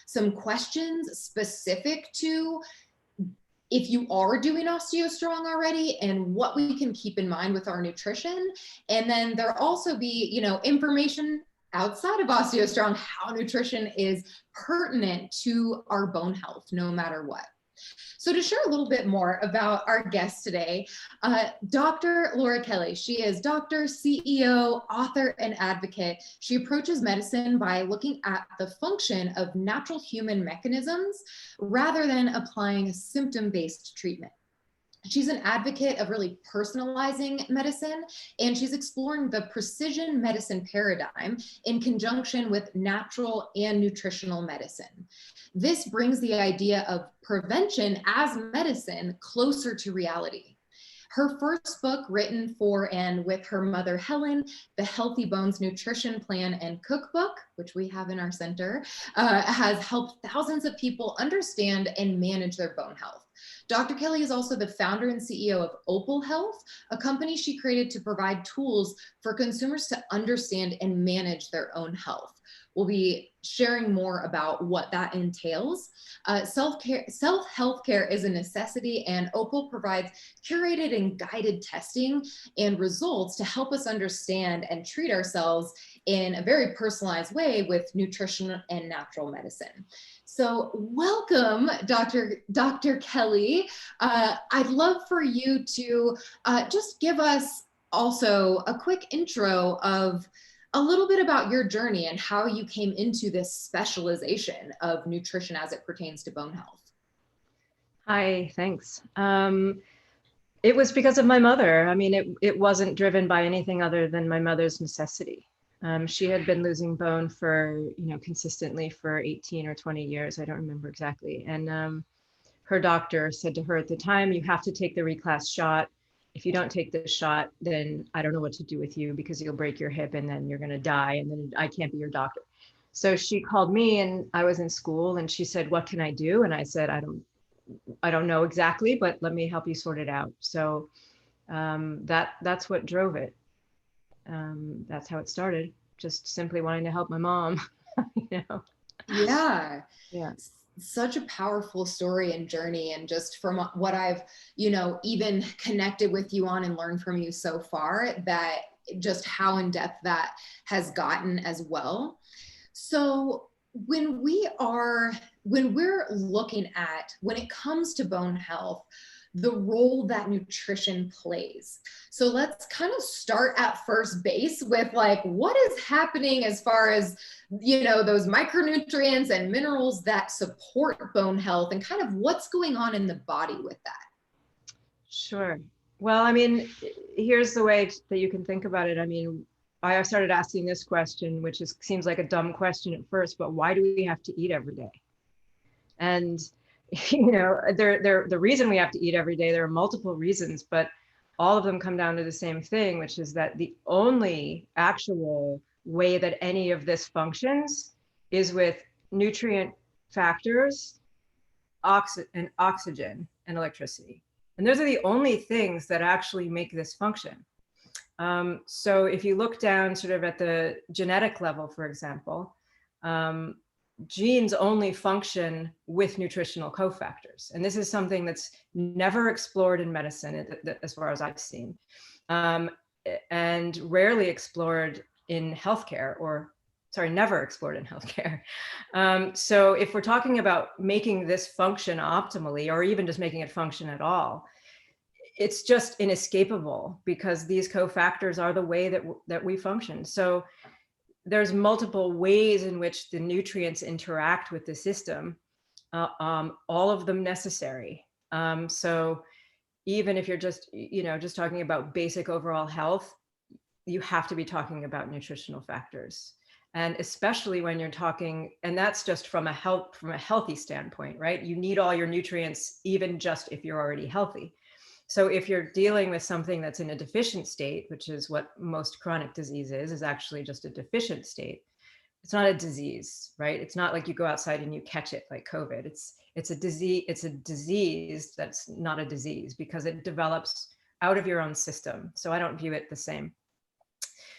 some questions specific to if you are doing OsteoStrong already and what we can keep in mind with our nutrition. And then there'll also be, information outside of OsteoStrong, how nutrition is pertinent to our bone health, no matter what. So to share a little bit more about our guest today, Dr. Laura Kelly. She is doctor, CEO, author, and advocate. She approaches medicine by looking at the function of natural human mechanisms rather than applying a symptom-based treatment. She's an advocate of really personalizing medicine, and she's exploring the precision medicine paradigm in conjunction with natural and nutritional medicine. This brings the idea of prevention as medicine closer to reality. Her first book, written for and with her mother, Helen, The Healthy Bones Nutrition Plan and Cookbook, which we have in our center, has helped thousands of people understand and manage their bone health. Dr. Kelly is also the founder and CEO of Opal Health, a company she created to provide tools for consumers to understand and manage their own health. We'll be sharing more about what that entails. Self-health care is a necessity, and Opal provides curated and guided testing and results to help us understand and treat ourselves in a very personalized way with nutrition and natural medicine. So welcome, Dr. Kelly. I'd love for you to just give us also a quick intro of a little bit about your journey and how you came into this specialization of nutrition as it pertains to bone health. Hi, thanks. It was because of my mother. I mean, it wasn't driven by anything other than my mother's necessity. She had been losing bone for, consistently for 18 or 20 years. I don't remember exactly. And her doctor said to her at the time, you have to take the reclass shot. If you don't take this shot, then I don't know what to do with you because you'll break your hip and then you're going to die and then I can't be your doctor. So she called me and I was in school and she said, what can I do? And I said, I don't know exactly, but let me help you sort it out. So that's what drove it. That's how it started. Just simply wanting to help my mom, Yeah. Yeah. Such a powerful story and journey. And just from what I've, even connected with you on and learned from you so far, that just how in depth that has gotten as well. So when we're looking at, when it comes to bone health, the role that nutrition plays. So let's kind of start at first base with what is happening as far as, those micronutrients and minerals that support bone health and kind of what's going on in the body with that. Sure. Well, I mean, here's the way that you can think about it. I mean, I started asking this question, which seems like a dumb question at first, but why do we have to eat every day? And the reason we have to eat every day, there are multiple reasons, but all of them come down to the same thing, which is that the only actual way that any of this functions is with nutrient factors, oxygen and electricity. And those are the only things that actually make this function. So if you look down sort of at the genetic level, for example, genes only function with nutritional cofactors. And this is something that's never explored in medicine, as far as I've seen, and rarely explored in healthcare, never explored in healthcare. So if we're talking about making this function optimally, or even just making it function at all, it's just inescapable because these cofactors are the way that we function. So there's multiple ways in which the nutrients interact with the system, all of them necessary. So even if you're just talking about basic overall health, you have to be talking about nutritional factors. And especially when you're talking, and that's just from a healthy standpoint, right? You need all your nutrients, even just if you're already healthy. So if you're dealing with something that's in a deficient state, which is what most chronic disease is actually just a deficient state. It's not a disease, right? It's not like you go outside and you catch it like COVID. It's a disease. It's a disease that's not a disease because it develops out of your own system. So I don't view it the same.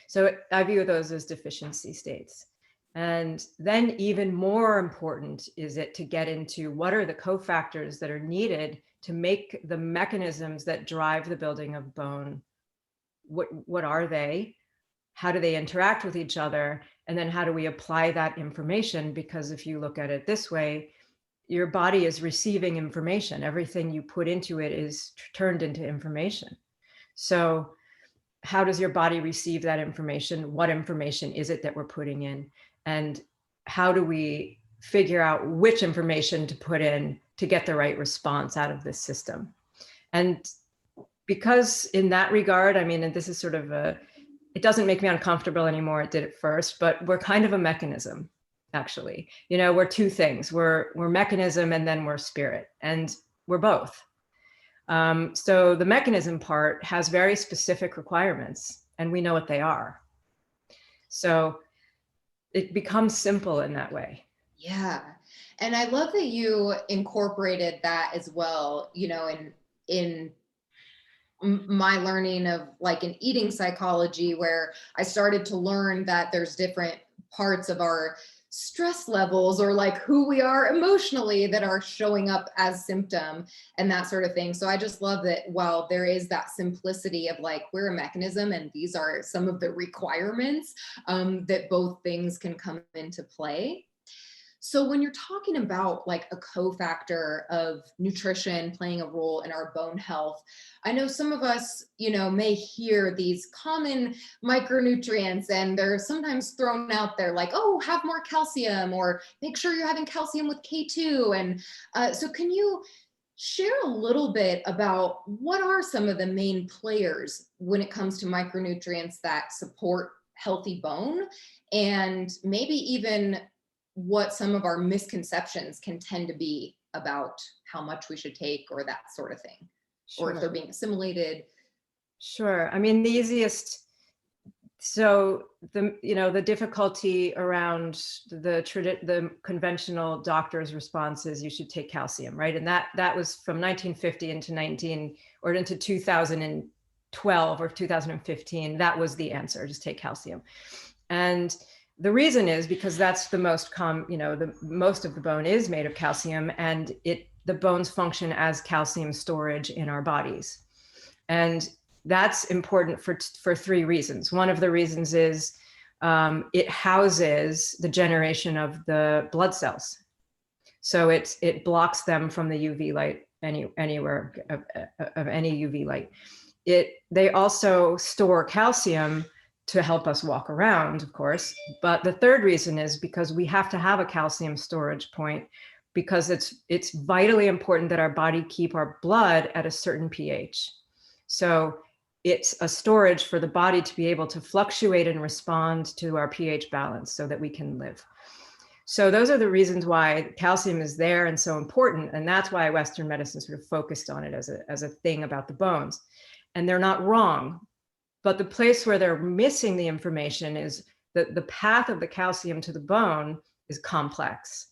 So I view those as deficiency states. And then even more important is it to get into what are the cofactors that are needed to make the mechanisms that drive the building of bone. What are they? How do they interact with each other? And then how do we apply that information? Because if you look at it this way, your body is receiving information. Everything you put into it is turned into information. So how does your body receive that information? What information is it that we're putting in? And how do we figure out which information to put in to get the right response out of this system? And because in that regard, I mean, and this is sort of it doesn't make me uncomfortable anymore. It did at first, but we're kind of a mechanism, actually. You know, we're two things. We're mechanism and then we're spirit, and we're both. So the mechanism part has very specific requirements, and we know what they are. So it becomes simple in that way. Yeah. And I love that you incorporated that as well, you know, in my learning of like an eating psychology, where I started to learn that there's different parts of our stress levels or like who we are emotionally that are showing up as symptom and that sort of thing. So I just love that while there is that simplicity of like we're a mechanism and these are some of the requirements, that both things can come into play. So when you're talking about like a cofactor of nutrition playing a role in our bone health, I know some of us, you know, may hear these common micronutrients and they're sometimes thrown out there like, oh, have more calcium or make sure you're having calcium with K2. And so can you share a little bit about what are some of the main players when it comes to micronutrients that support healthy bone, and maybe even what some of our misconceptions can tend to be about how much we should take or that sort of thing, or if Sure. they're being assimilated? Sure. I mean, the easiest, so the difficulty around the conventional doctor's response is you should take calcium, right? And that was from 1950 into 2012 or 2015. That was the answer, just take calcium. And the reason is because that's the most most of the bone is made of calcium, and the bones function as calcium storage in our bodies. And that's important for three reasons. One of the reasons is it houses the generation of the blood cells. So it blocks them from the UV light anywhere of any UV light. They also store calcium to help us walk around, of course. But the third reason is because we have to have a calcium storage point, because it's vitally important that our body keep our blood at a certain pH. So it's a storage for the body to be able to fluctuate and respond to our pH balance so that we can live. So those are the reasons why calcium is there and so important. And that's why Western medicine sort of focused on it as a thing about the bones. And they're not wrong. But the place where they're missing the information is that the path of the calcium to the bone is complex.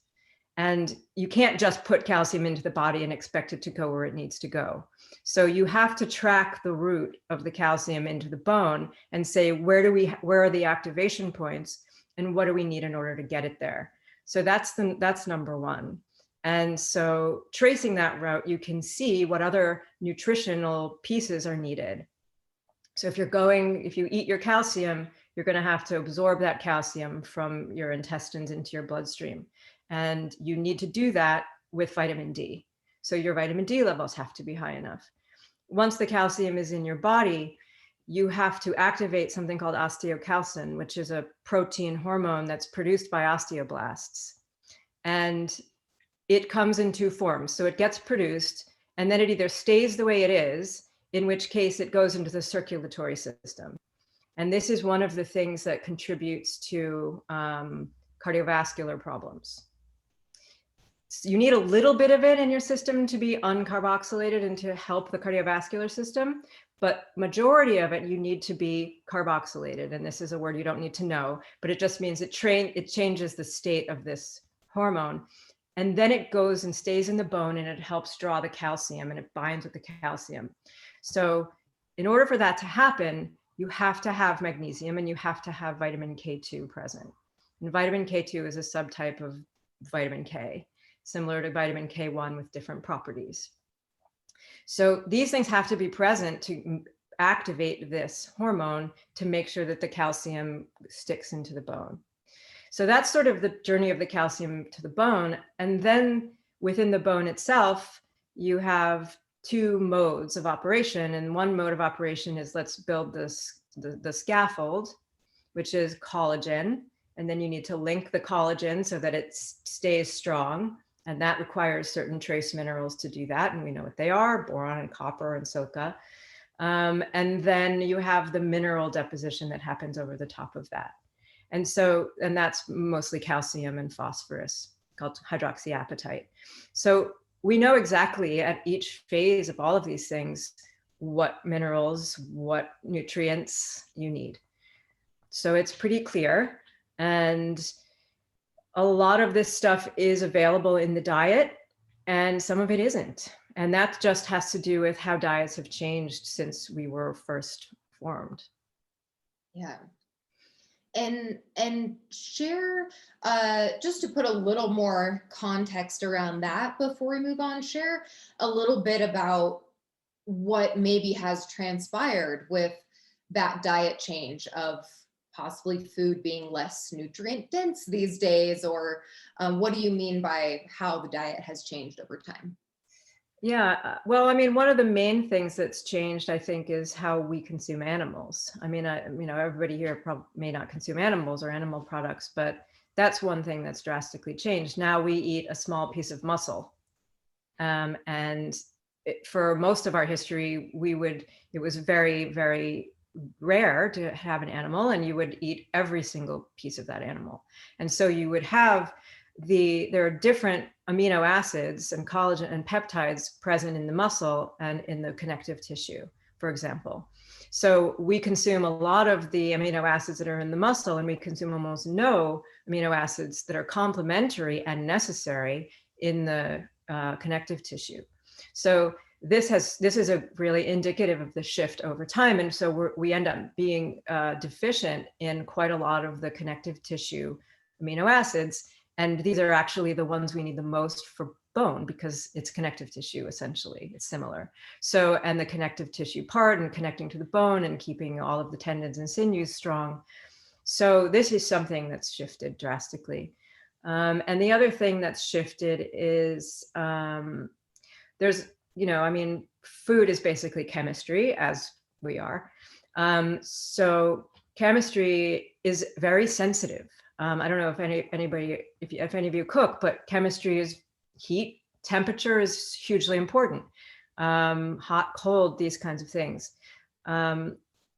And you can't just put calcium into the body and expect it to go where it needs to go. So you have to track the route of the calcium into the bone and say, where are the activation points and what do we need in order to get it there? So that's number one. And so tracing that route, you can see what other nutritional pieces are needed. So if you eat your calcium, you're going to have to absorb that calcium from your intestines into your bloodstream. And you need to do that with vitamin D. So your vitamin D levels have to be high enough. Once the calcium is in your body, you have to activate something called osteocalcin, which is a protein hormone that's produced by osteoblasts. And it comes in two forms. So it gets produced, and then it either stays the way it is, in which case it goes into the circulatory system. And this is one of the things that contributes to cardiovascular problems. So you need a little bit of it in your system to be uncarboxylated and to help the cardiovascular system, but majority of it you need to be carboxylated. And this is a word you don't need to know, but it just means it changes the state of this hormone. And then it goes and stays in the bone and it helps draw the calcium and it binds with the calcium. So in order for that to happen, you have to have magnesium and you have to have vitamin K2 present. And vitamin K2 is a subtype of vitamin K, similar to vitamin K1 with different properties. So these things have to be present to activate this hormone to make sure that the calcium sticks into the bone. So that's sort of the journey of the calcium to the bone. And then within the bone itself, you have two modes of operation. And one mode of operation is, let's build the scaffold, which is collagen. And then you need to link the collagen so that it stays strong. And that requires certain trace minerals to do that. And we know what they are: boron and copper and silica. And then you have the mineral deposition that happens over the top of that. And that's mostly calcium and phosphorus, called hydroxyapatite. So we know exactly at each phase of all of these things what minerals, what nutrients you need. So it's pretty clear. And a lot of this stuff is available in the diet, and some of it isn't. And that just has to do with how diets have changed since we were first formed. Yeah. And share, just to put a little more context around that before we move on, share a little bit about what maybe has transpired with that diet change of possibly food being less nutrient dense these days, or what do you mean by how the diet has changed over time? Yeah, well, I mean, one of the main things that's changed, I think, is how we consume animals. I mean, everybody here may not consume animals or animal products, but that's one thing that's drastically changed. Now we eat a small piece of muscle. And for most of our history, it was very, very rare to have an animal, and you would eat every single piece of that animal. And so you would have there are different amino acids and collagen and peptides present in the muscle and in the connective tissue, for example. So we consume a lot of the amino acids that are in the muscle, and we consume almost no amino acids that are complementary and necessary in the connective tissue. So this is a really indicative of the shift over time. And so we end up being deficient in quite a lot of the connective tissue amino acids. And these are actually the ones we need the most for bone, because it's connective tissue, essentially. It's similar. So, and the connective tissue part, and connecting to the bone and keeping all of the tendons and sinews strong. So this is something that's shifted drastically. And the other thing that's shifted is food is basically chemistry, as we are. So chemistry is very sensitive. I don't know if if any of you cook, but chemistry is heat, temperature is hugely important. Hot, cold, these kinds of things.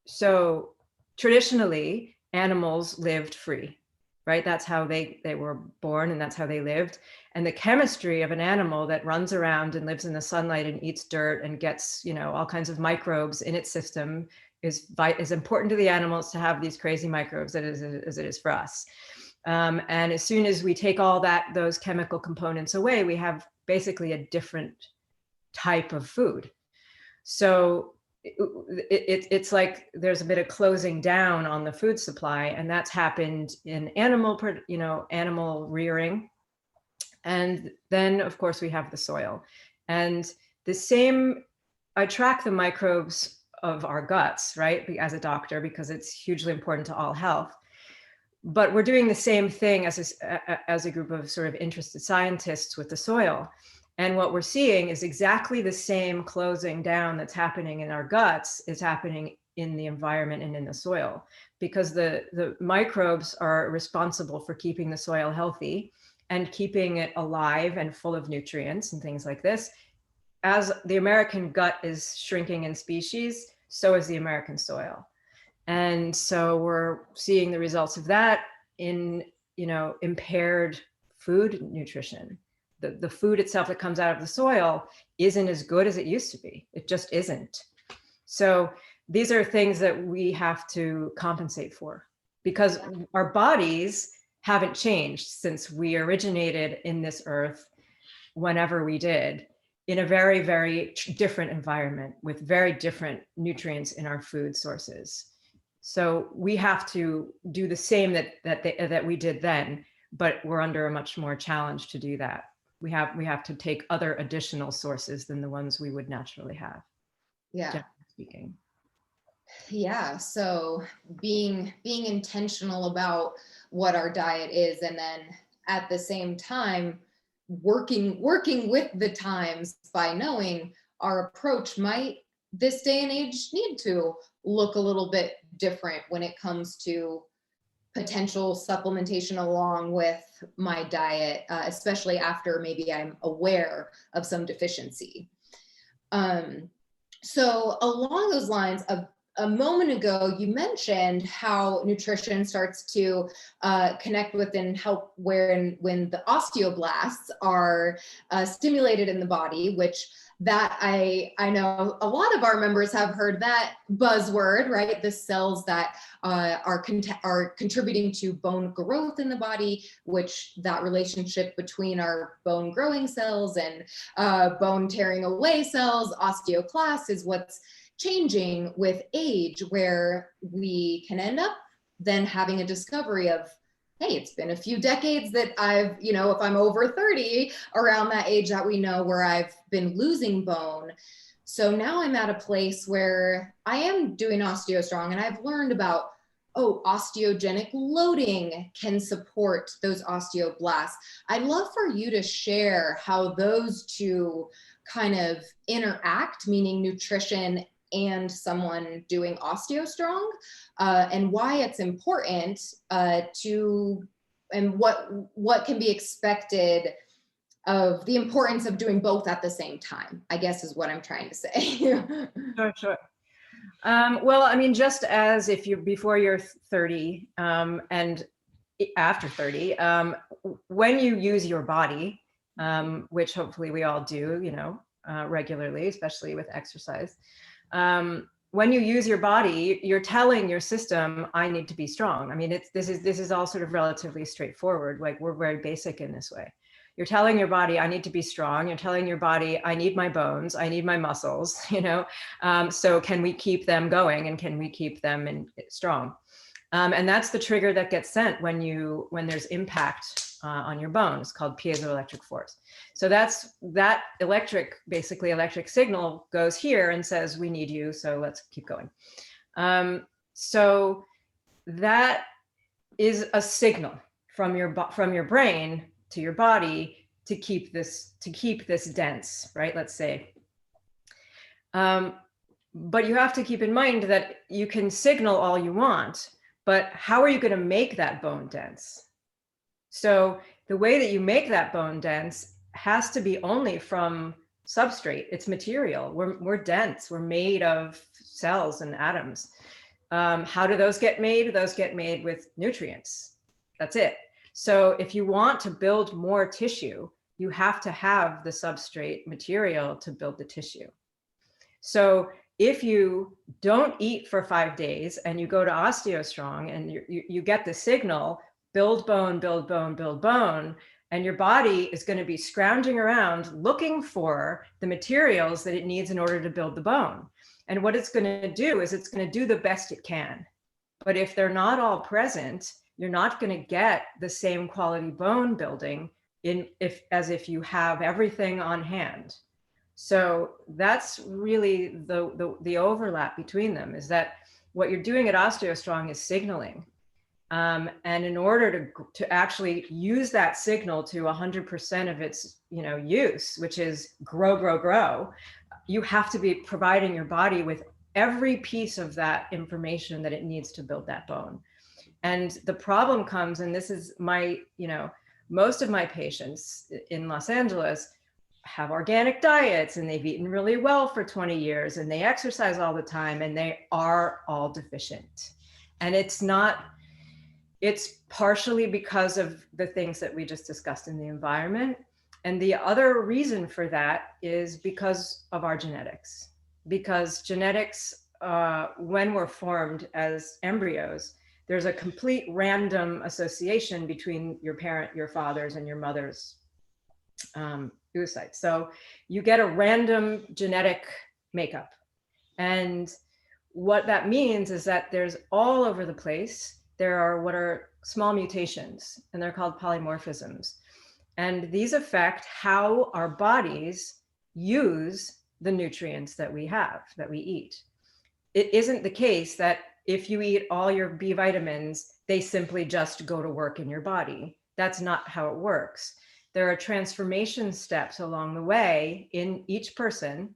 So traditionally, animals lived free, right? That's how they were born, and that's how they lived. And the chemistry of an animal that runs around and lives in the sunlight and eats dirt and gets, all kinds of microbes in its system is important to the animals to have these crazy microbes as it is for us. And as soon as we take all those chemical components away, we have basically a different type of food. So it's like there's a bit of closing down on the food supply, and that's happened in animal rearing. And then, of course, we have the soil. And I track the microbes of our guts, right, as a doctor, because it's hugely important to all health. But we're doing the same thing as a group of sort of interested scientists with the soil. And what we're seeing is exactly the same closing down that's happening in our guts is happening in the environment and in the soil, because the microbes are responsible for keeping the soil healthy and keeping it alive and full of nutrients and things like this. As the American gut is shrinking in species, so is the American soil. And so we're seeing the results of that in, impaired food nutrition. The food itself that comes out of the soil isn't as good as it used to be. It just isn't. So these are things that we have to compensate for, because our bodies haven't changed since we originated in this earth, whenever we did, in a very, very different environment with very different nutrients in our food sources. So we have to do the same that we did then, but we're under a much more challenge to do that. We have to take other additional sources than the ones we would naturally have. Yeah. Generally speaking. Yeah. So being intentional about what our diet is, and then at the same time working with the times by knowing our approach might this day and age need to look a little bit different when it comes to potential supplementation along with my diet, especially after maybe I'm aware of some deficiency. So along those lines, a moment ago, you mentioned how nutrition starts to connect with and help when the osteoblasts are stimulated in the body, which that I know a lot of our members have heard that buzzword, right? The cells that are contributing to bone growth in the body, which that relationship between our bone growing cells and bone tearing away cells, osteoclasts, is what's changing with age, where we can end up then having a discovery of, hey, it's been a few decades that I've, if I'm over 30, around that age that we know where I've been losing bone. So now I'm at a place where I am doing OsteoStrong, and I've learned about, osteogenic loading can support those osteoblasts. I'd love for you to share how those two kind of interact, meaning nutrition and someone doing OsteoStrong, and why it's important and what can be expected of the importance of doing both at the same time, I guess is what I'm trying to say. Sure. Well, I mean, just as if you're before you're 30 and after 30, when you use your body, which hopefully we all do, regularly, especially with exercise, when you use your body, you're telling your system, I need to be strong. I mean, this is all sort of relatively straightforward. Like, we're very basic in this way. You're telling your body, I need to be strong. You're telling your body, I need my bones, I need my muscles, so can we keep them going, and can we keep them strong? And that's the trigger that gets sent when there's impact on your bones, called piezoelectric force. So that electric signal goes here and says, we need you, so let's keep going. So that is a signal from your brain to your body to keep this dense, right? Let's say. But you have to keep in mind that you can signal all you want, but how are you going to make that bone dense? So the way that you make that bone dense has to be only from substrate. It's material. We're dense. We're made of cells and atoms. How do those get made? Those get made with nutrients. That's it. So if you want to build more tissue, you have to have the substrate material to build the tissue. So if you don't eat for 5 days and you go to OsteoStrong and you get the signal, build bone, build bone, build bone, and your body is going to be scrounging around looking for the materials that it needs in order to build the bone. And what it's going to do is it's going to do the best it can. But if they're not all present, you're not going to get the same quality bone building as if you have everything on hand. So that's really the overlap between them, is that what you're doing at OsteoStrong is signaling. And in order to actually use that signal to 100% of its use, which is grow, you have to be providing your body with every piece of that information that it needs to build that bone. And the problem comes, and this is most of my patients in Los Angeles have organic diets, and they've eaten really well for 20 years, and they exercise all the time, and they are all deficient. And it's partially because of the things that we just discussed in the environment. And the other reason for that is because of our genetics. Because genetics, when we're formed as embryos, there's a complete random association between your father's and your mother's oocytes. So you get a random genetic makeup. And what that means is that there's all over the place, there are what are small mutations, and they're called polymorphisms. And these affect how our bodies use the nutrients that we have, that we eat. It isn't the case that if you eat all your B vitamins, they simply just go to work in your body. That's not how it works. There are transformation steps along the way in each person.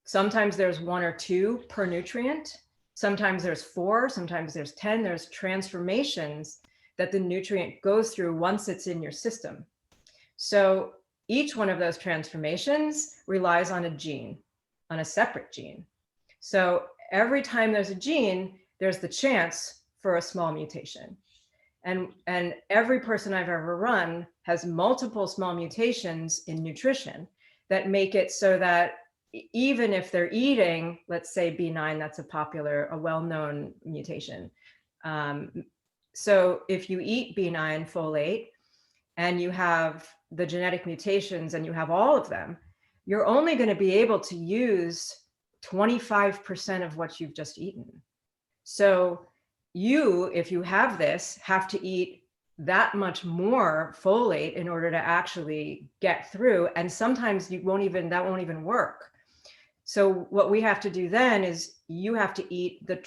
Sometimes there's 1 or 2 per nutrient. Sometimes there's 4, sometimes there's 10. There's transformations that the nutrient goes through once it's in your system. So each one of those transformations relies on a gene, on a separate gene. So every time there's a gene, there's the chance for a small mutation. And every person I've ever run has multiple small mutations in nutrition that make it so that even if they're eating, let's say B9, that's a well-known mutation. So if you eat B9 folate and you have the genetic mutations and you have all of them, you're only going to be able to use 25% of what you've just eaten. So you, if you have this, have to eat that much more folate in order to actually get through. And sometimes that won't even work. So what we have to do then is you have to eat the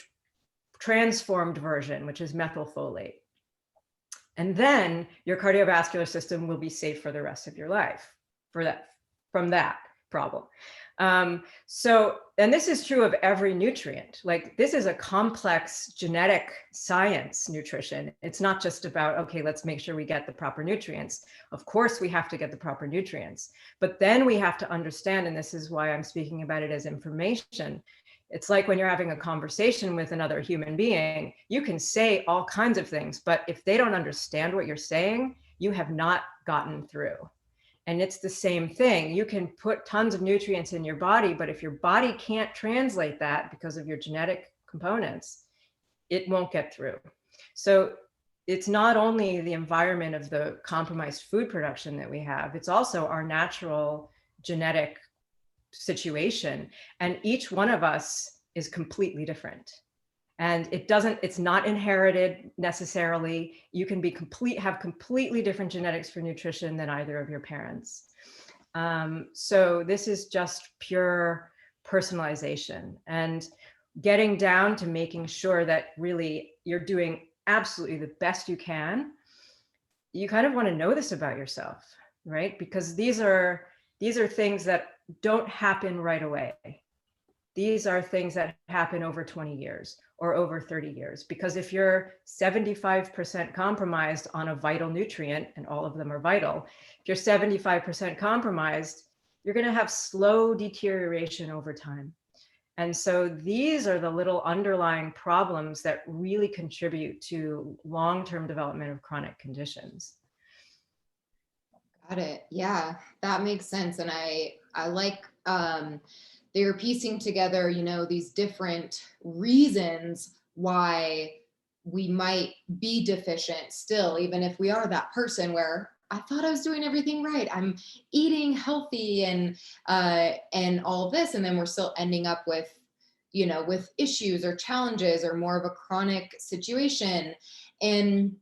transformed version, which is methylfolate. And then your cardiovascular system will be safe for the rest of your life from that problem. And this is true of every nutrient. Like, this is a complex genetic science, nutrition. It's not just about, okay, let's make sure we get the proper nutrients. Of course, we have to get the proper nutrients, but then we have to understand, and this is why I'm speaking about it as information. It's like when you're having a conversation with another human being, you can say all kinds of things, but if they don't understand what you're saying, you have not gotten through. And it's the same thing. You can put tons of nutrients in your body, but if your body can't translate that because of your genetic components, it won't get through. So it's not only the environment of the compromised food production that we have, it's also our natural genetic situation. And each one of us is completely different. And it's not inherited necessarily. You can have completely different genetics for nutrition than either of your parents. So this is just pure personalization and getting down to making sure that really you're doing absolutely the best you can. You kind of want to know this about yourself, right? Because these are things that don't happen right away. These are things that happen over 20 years or over 30 years. Because if you're 75% compromised on a vital nutrient, and all of them are vital, if you're 75% compromised, you're going to have slow deterioration over time. And so these are the little underlying problems that really contribute to long-term development of chronic conditions. Got it. Yeah, that makes sense. And I like they're piecing together, these different reasons why we might be deficient still, even if we are that person where I thought I was doing everything right. I'm eating healthy and all this, and then we're still ending up with, with issues or challenges or more of a chronic situation. And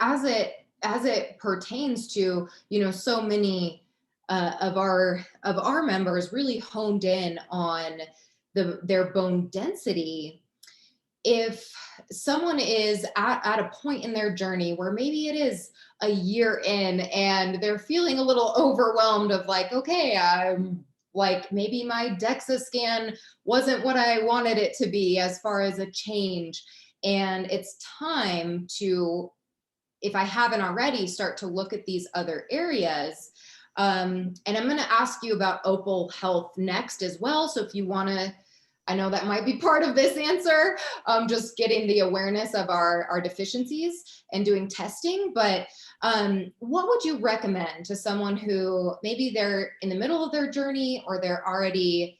as it pertains to, so many of our members really honed in on their bone density. If someone is at a point in their journey where maybe it is a year in and they're feeling a little overwhelmed of like, okay, I'm like, maybe my DEXA scan wasn't what I wanted it to be as far as a change, and it's time to, if I haven't already, start to look at these other areas. And I'm going to ask you about Opal Health next as well. So if you want to, I know that might be part of this answer, just getting the awareness of our deficiencies and doing testing. But what would you recommend to someone who maybe they're in the middle of their journey, or they're already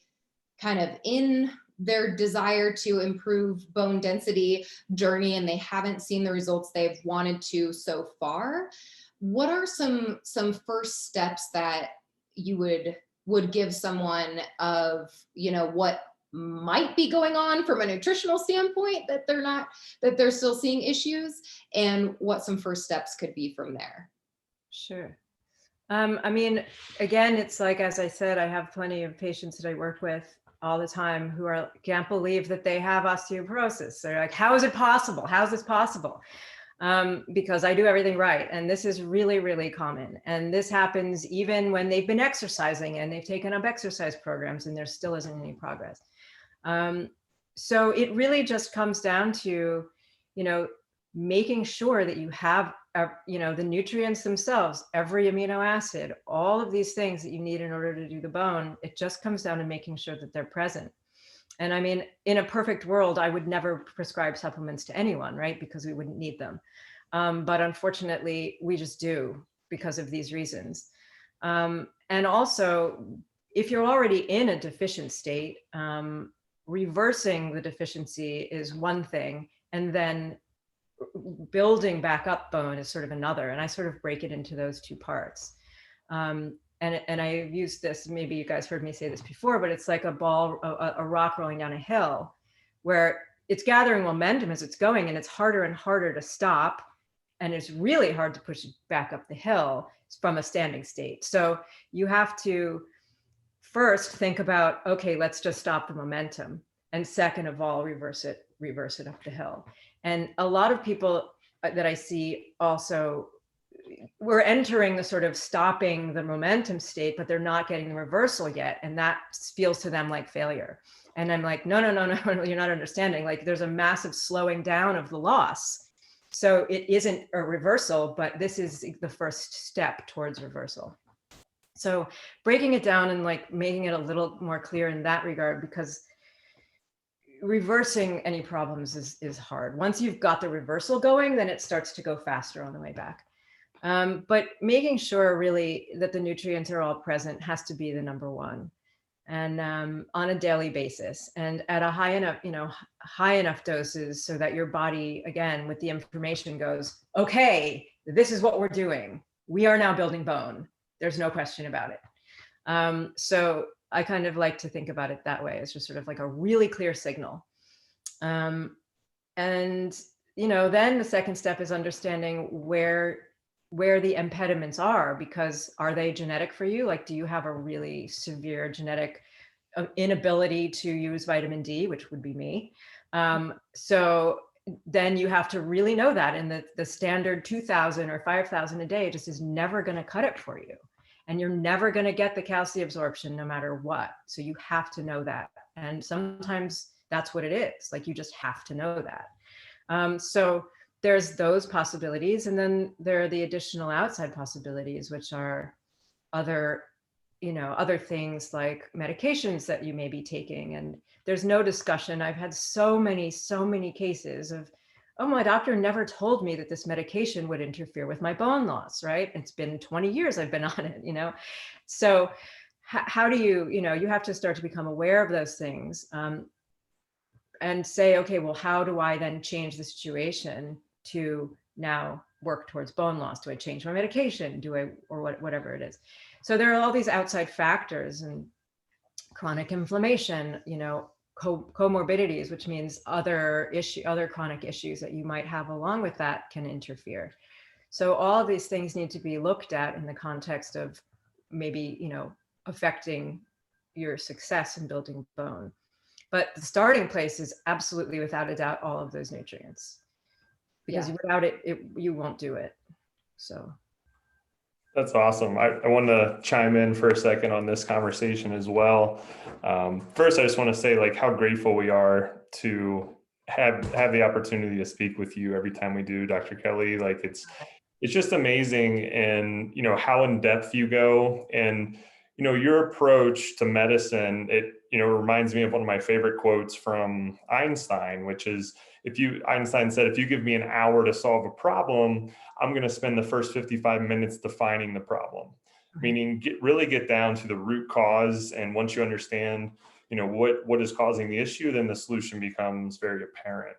kind of in their desire to improve bone density journey and they haven't seen the results they've wanted to so far? What are some first steps that you would give someone of, might be going on from a nutritional standpoint that they're still seeing issues, and what some first steps could be from there. Sure. I mean, again, it's like, as I said, I have plenty of patients that I work with all the time who can't believe that they have osteoporosis. They're like, how is it possible? How is this possible? Because I do everything right. And this is really, really common. And this happens even when they've been exercising and they've taken up exercise programs and there still isn't any progress. So it really just comes down to, making sure that you have, the nutrients themselves, every amino acid, all of these things that you need in order to do the bone. It just comes down to making sure that they're present. And I mean, in a perfect world, I would never prescribe supplements to anyone, right? Because we wouldn't need them. But unfortunately, we just do because of these reasons. And also, if you're already in a deficient state, reversing the deficiency is one thing, and then building back up bone is sort of another. And I sort of break it into those two parts. And I've used this, maybe you guys heard me say this before, but it's like a rock rolling down a hill where it's gathering momentum as it's going, and it's harder and harder to stop. And it's really hard to push it back up the hill from a standing state. So you have to first think about, okay, let's just stop the momentum. And second of all, reverse it up the hill. And a lot of people that I see also, we're entering the sort of stopping the momentum state, but they're not getting the reversal yet. And that feels to them like failure. And I'm like, no, you're not understanding. Like, there's a massive slowing down of the loss. So it isn't a reversal, but this is the first step towards reversal. So breaking it down and like making it a little more clear in that regard, because reversing any problems is hard. Once you've got the reversal going, then it starts to go faster on the way back. But making sure really that the nutrients are all present has to be the number one, and on a daily basis, and at a high enough doses so that your body, again, with the information goes, okay, this is what we're doing. We are now building bone. There's no question about it. So I kind of like to think about it that way. It's just sort of like a really clear signal. And, then the second step is understanding where the impediments are, because are they genetic for you? Like, do you have a really severe genetic inability to use vitamin D, which would be me? So then you have to really know that, and the standard 2,000 or 5,000 a day just is never going to cut it for you. And you're never going to get the calcium absorption no matter what. So you have to know that. And sometimes that's what it is. Like, you just have to know that. So there's those possibilities. And then there are the additional outside possibilities, which are other things like medications that you may be taking. And there's no discussion. I've had so many cases of, oh, my doctor never told me that this medication would interfere with my bone loss, right? It's been 20 years I've been on it, So how do you have to start to become aware of those things, and say, okay, well, how do I then change the situation to now work towards bone loss? Do I change my medication? Whatever it is. So there are all these outside factors, and chronic inflammation, comorbidities, which means other chronic issues that you might have along with that can interfere. So all of these things need to be looked at in the context of maybe, affecting your success in building bone. But the starting place is absolutely, without a doubt, all of those nutrients, because without it, you won't do it. So. That's awesome. I want to chime in for a second on this conversation as well. First, I just want to say like how grateful we are to have the opportunity to speak with you every time we do, Dr. Kelly. Like it's just amazing, and how in depth you go, and your approach to medicine. It reminds me of one of my favorite quotes from Einstein, which is, Einstein said, if you give me an hour to solve a problem, I'm going to spend the first 55 minutes defining the problem. Meaning really get down to the root cause. And once you understand, what is causing the issue, then the solution becomes very apparent.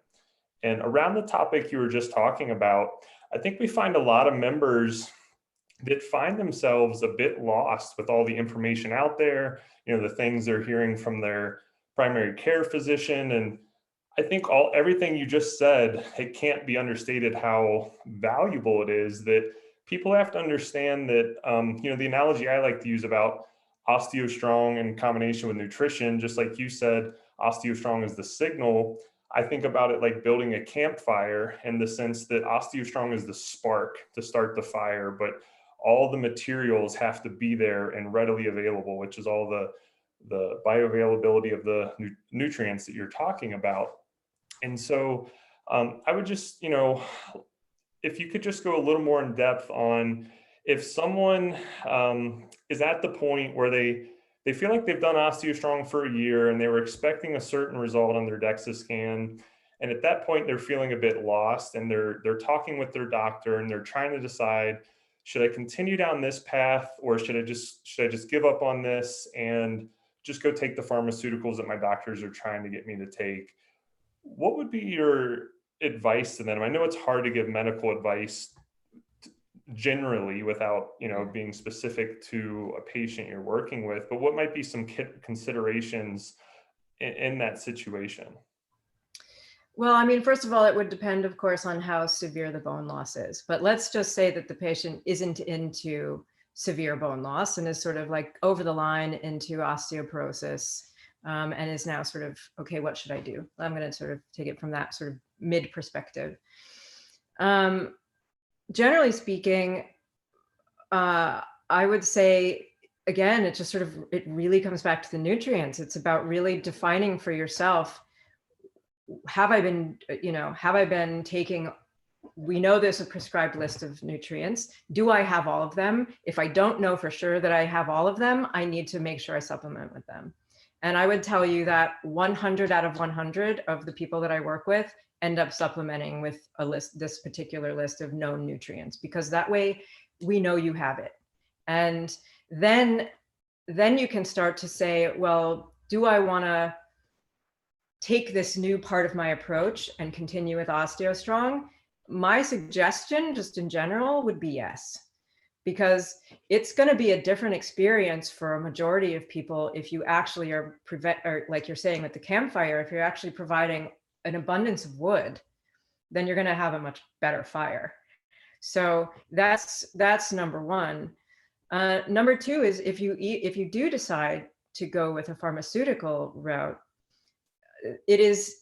And around the topic you were just talking about, I think we find a lot of members that find themselves a bit lost with all the information out there, the things they're hearing from their primary care physician. And I think everything you just said, it can't be understated how valuable it is that people have to understand that, the analogy I like to use about OsteoStrong in combination with nutrition, just like you said, OsteoStrong is the signal. I think about it like building a campfire, in the sense that OsteoStrong is the spark to start the fire, but all the materials have to be there and readily available, which is all the bioavailability of the nutrients that you're talking about. And so I would just, if you could just go a little more in depth on, if someone is at the point where they feel like they've done OsteoStrong for a year and they were expecting a certain result on their DEXA scan, and at that point they're feeling a bit lost, and they're talking with their doctor and they're trying to decide, should I continue down this path, or should I just give up on this and just go take the pharmaceuticals that my doctors are trying to get me to take? What would be your advice to them? I know it's hard to give medical advice generally without, being specific to a patient you're working with, but what might be some considerations in that situation? Well, I mean, first of all, it would depend, of course, on how severe the bone loss is. But let's just say that the patient isn't into severe bone loss and is sort of like over the line into osteoporosis, and is now sort of, okay, what should I do? I'm going to sort of take it from that sort of mid perspective. Generally speaking, I would say, again, it really comes back to the nutrients. It's about really defining for yourself, have I been taking, we know there's a prescribed list of nutrients. Do I have all of them? If I don't know for sure that I have all of them, I need to make sure I supplement with them. And I would tell you that 100 out of 100 of the people that I work with end up supplementing with this particular list of known nutrients, because that way we know you have it. And then you can start to say, well, do I want to take this new part of my approach and continue with OsteoStrong? My suggestion, just in general, would be yes, because it's going to be a different experience for a majority of people if you actually are or like you're saying with the campfire, if you're actually providing an abundance of wood, then you're going to have a much better fire. So that's number one. Number two is, if you do decide to go with a pharmaceutical route, it is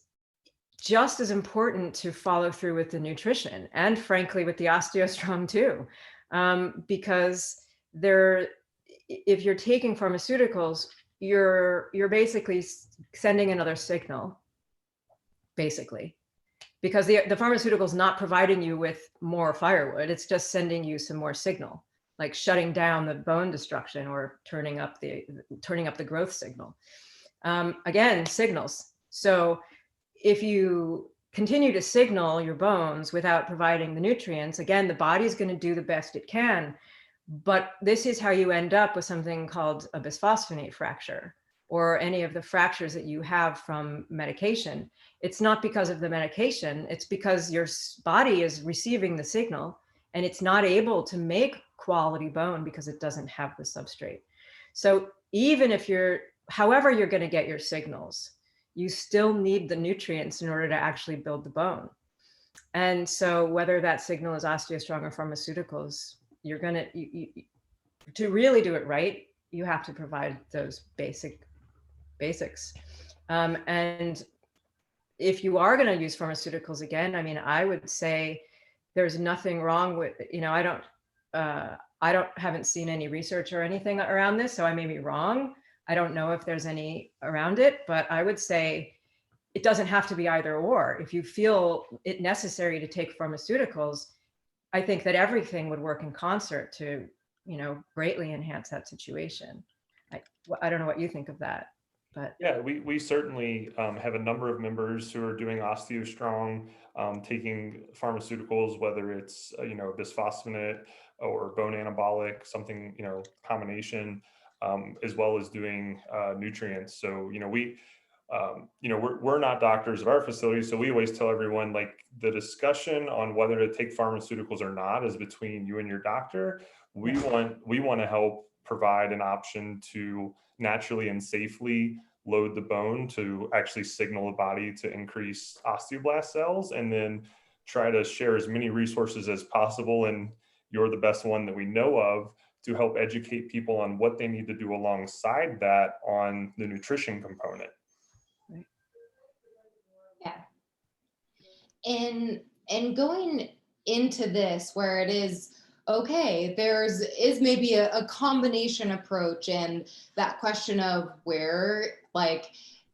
just as important to follow through with the nutrition, and frankly with the OsteoStrong too, because if you're taking pharmaceuticals, you're basically sending another signal, basically, because the pharmaceutical is not providing you with more firewood. It's just sending you some more signal, like shutting down the bone destruction or turning up the growth signal. Again, signals. So if you continue to signal your bones without providing the nutrients, again, the body's going to do the best it can. But this is how you end up with something called a bisphosphonate fracture, or any of the fractures that you have from medication. It's not because of the medication, it's because your body is receiving the signal and it's not able to make quality bone because it doesn't have the substrate. So even if however you're going to get your signals, you still need the nutrients in order to actually build the bone. And so whether that signal is OsteoStrong or pharmaceuticals, you're going to really do it right, you have to provide those basics. And if you are going to use pharmaceuticals, again, I mean, I would say there's nothing wrong with, haven't seen any research or anything around this, so I may be wrong. I don't know if there's any around it, but I would say it doesn't have to be either or. If you feel it necessary to take pharmaceuticals, I think that everything would work in concert to, greatly enhance that situation. I don't know what you think of that, but yeah, we certainly have a number of members who are doing OsteoStrong, taking pharmaceuticals, whether it's bisphosphonate or bone anabolic, something combination, as well as doing nutrients. So we're not doctors at our facility, so we always tell everyone, like, the discussion on whether to take pharmaceuticals or not is between you and your doctor. We want to help provide an option to naturally and safely load the bone to actually signal the body to increase osteoblast cells, and then try to share as many resources as possible. And you're the best one that we know of to help educate people on what they need to do alongside that on the nutrition component. Yeah. And going into this where it is, okay, is maybe a combination approach, and that question of where like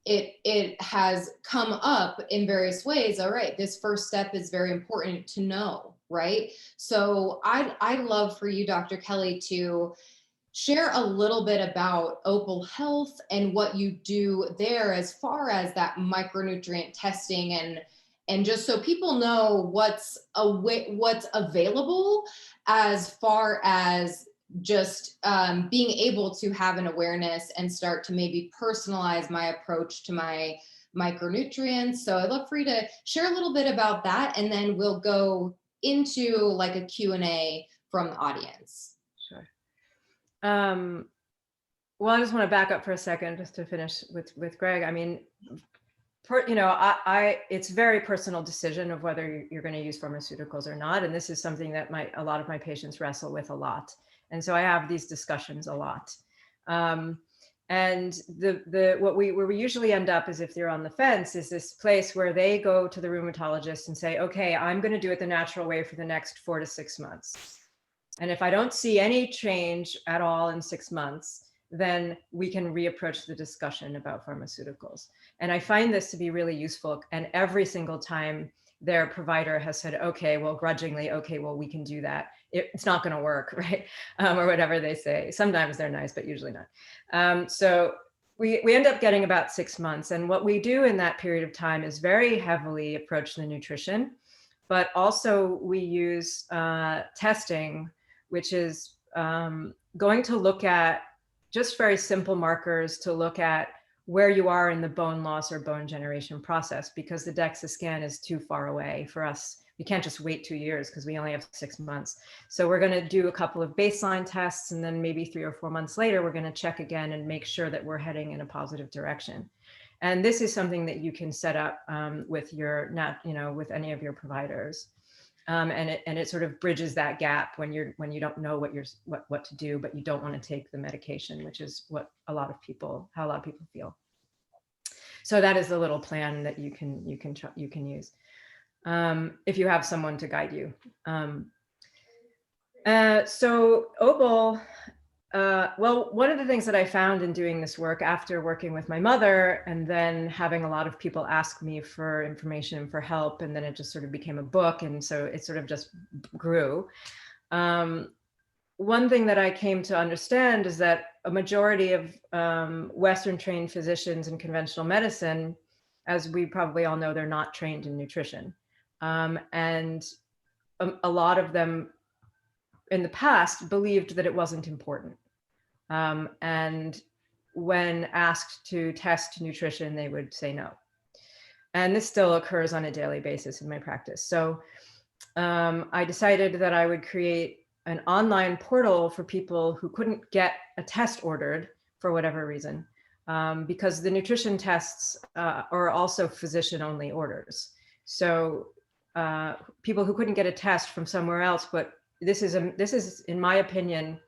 it has come up in various ways. All right, this first step is very important to know, right? So I'd love for you, Dr. Kelly, to share a little bit about Opal Health and what you do there as far as that micronutrient testing, and just so people know what's available as far as just being able to have an awareness and start to maybe personalize my approach to my micronutrients. So I'd love for you to share a little bit about that, and then we'll go into like a Q&A from the audience. Sure. Well, I just want to back up for a second just to finish with Greg. I mean, it's very personal decision of whether you're going to use pharmaceuticals or not. And this is something that a lot of my patients wrestle with a lot. And so I have these discussions a lot. And where we usually end up is, if they're on the fence, is this place where they go to the rheumatologist and say, okay, I'm going to do it the natural way for the next 4 to 6 months. And if I don't see any change at all in 6 months, then we can reapproach the discussion about pharmaceuticals. And I find this to be really useful. And every single time their provider has said, okay, well, grudgingly, okay, well, we can do that. It's not going to work, right? Or whatever they say. Sometimes they're nice, but usually not. So we end up getting about 6 months. And what we do in that period of time is very heavily approach the nutrition, but also we use testing, which is going to look at just very simple markers to look at where you are in the bone loss or bone generation process, because the DEXA scan is too far away for us. We can't just wait 2 years because we only have 6 months. So we're going to do a couple of baseline tests, and then maybe 3 or 4 months later, we're going to check again and make sure that we're heading in a positive direction. And this is something that you can set up with with any of your providers. And it sort of bridges that gap when you don't know what to do, but you don't want to take the medication, which is how a lot of people feel. So that is the little plan that you can use if you have someone to guide you. So Opal, well, one of the things that I found in doing this work after working with my mother and then having a lot of people ask me for information and for help, and then it just sort of became a book. And so it sort of just grew. One thing that I came to understand is that a majority of Western trained physicians in conventional medicine, as we probably all know, they're not trained in nutrition. And a lot of them in the past believed that it wasn't important. And when asked to test nutrition, they would say no. And this still occurs on a daily basis in my practice. So I decided that I would create an online portal for people who couldn't get a test ordered for whatever reason, because the nutrition tests are also physician-only orders. So people who couldn't get a test from somewhere else, but this is, in my opinion,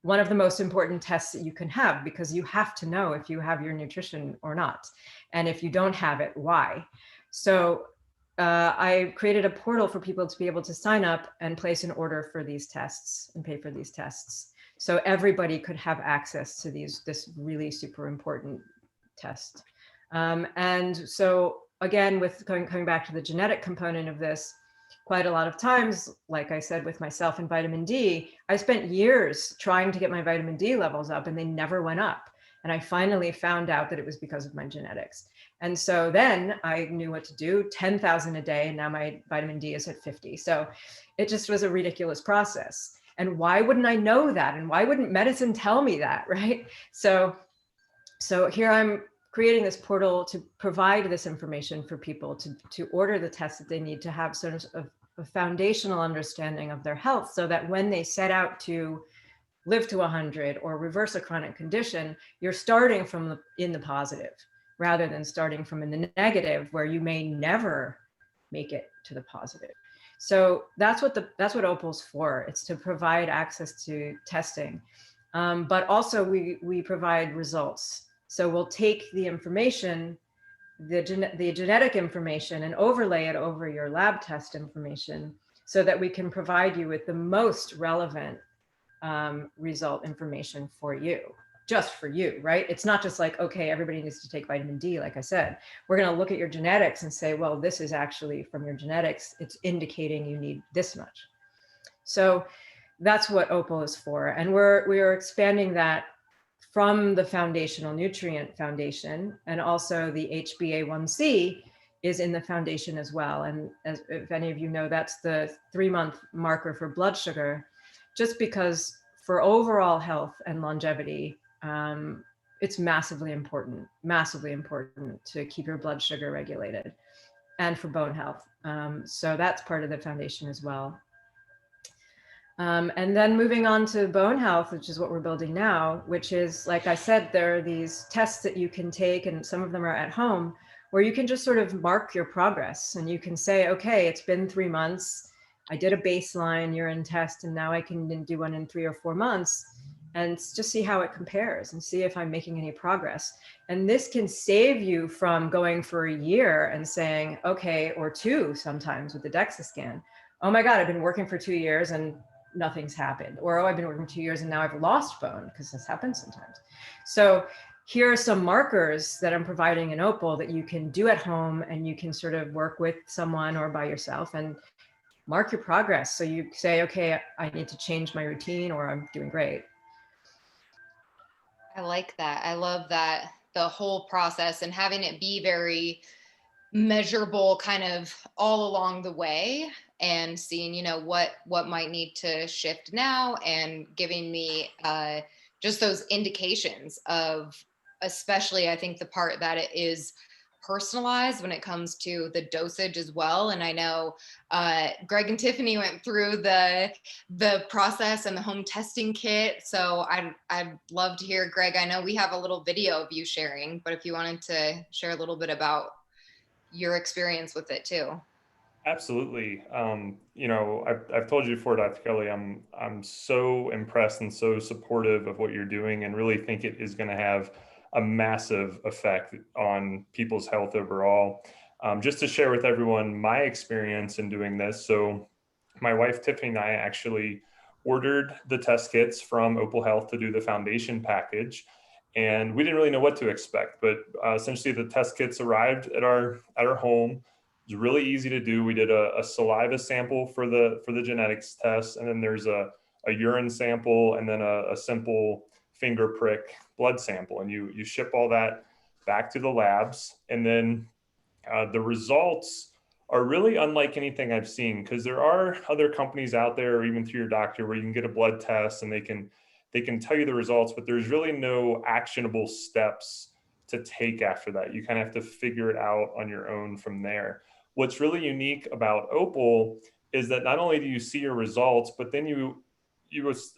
one of the most important tests that you can have, because you have to know if you have your nutrition or not. And if you don't have it, why? So I created a portal for people to be able to sign up and place an order for these tests and pay for these tests. So everybody could have access to this really super important test. And so again, with coming back to the genetic component of this, quite a lot of times, like I said, with myself and vitamin D, I spent years trying to get my vitamin D levels up and they never went up. And I finally found out that it was because of my genetics. And so then I knew what to do, 10,000 a day, and now my vitamin D is at 50. So it just was a ridiculous process. And why wouldn't I know that? And why wouldn't medicine tell me that, right? So here I'm creating this portal to provide this information for people to order the tests that they need to have sort of a foundational understanding of their health, so that when they set out to live to 100 or reverse a chronic condition, you're starting from in the positive rather than starting from in the negative where you may never make it to the positive. So that's what Opal's for. It's to provide access to testing, but also we provide results. So we'll take the information, the genetic information, and overlay it over your lab test information so that we can provide you with the most relevant result information for you, just for you, right? It's not just like, okay, everybody needs to take vitamin D. Like I said, we're going to look at your genetics and say, well, this is actually from your genetics. It's indicating you need this much. So that's what Opal is for. And we are expanding that from the foundational nutrient foundation, and also the HbA1c is in the foundation as well. And as if any of you know, that's the 3-month marker for blood sugar, just because for overall health and longevity, it's massively important to keep your blood sugar regulated, and for bone health. So that's part of the foundation as well. And then moving on to bone health, which is what we're building now, which is, like I said, there are these tests that you can take, and some of them are at home, where you can just sort of mark your progress, and you can say, okay, it's been 3 months. I did a baseline urine test, and now I can do one in 3 or 4 months, and just see how it compares and see if I'm making any progress. And this can save you from going for a year and saying, okay, or 2 sometimes with the DEXA scan. Oh my God, I've been working for 2 years and nothing's happened. Or, oh, I've been working 2 years and now I've lost bone, because this happens sometimes. So here are some markers that I'm providing in Opal that you can do at home, and you can sort of work with someone or by yourself and mark your progress. So you say, okay, I need to change my routine, or I'm doing great. I like that. I love that, the whole process, and having it be very measurable kind of all along the way, and seeing, what might need to shift now, and giving me just those indications of, especially I think the part that it is personalized when it comes to the dosage as well. And I know Greg and Tiffany went through the process and the home testing kit. So I'd love to hear, Greg, I know we have a little video of you sharing, but if you wanted to share a little bit about your experience with it too. Absolutely. I've told you before, Dr. Kelly, I'm so impressed and so supportive of what you're doing, and really think it is going to have a massive effect on people's health overall. Just to share with everyone my experience in doing this. So my wife, Tiffany, and I actually ordered the test kits from Opal Health to do the foundation package. And we didn't really know what to expect, but essentially the test kits arrived at our home. It was really easy to do. We did a saliva sample for the genetics test, and then there's a urine sample, and then a simple finger prick blood sample. And you ship all that back to the labs, and then the results are really unlike anything I've seen, because there are other companies out there, or even through your doctor, where you can get a blood test and they can tell you the results, but there's really no actionable steps to take after that. You kind of have to figure it out on your own from there. What's really unique about Opal is that not only do you see your results, but then you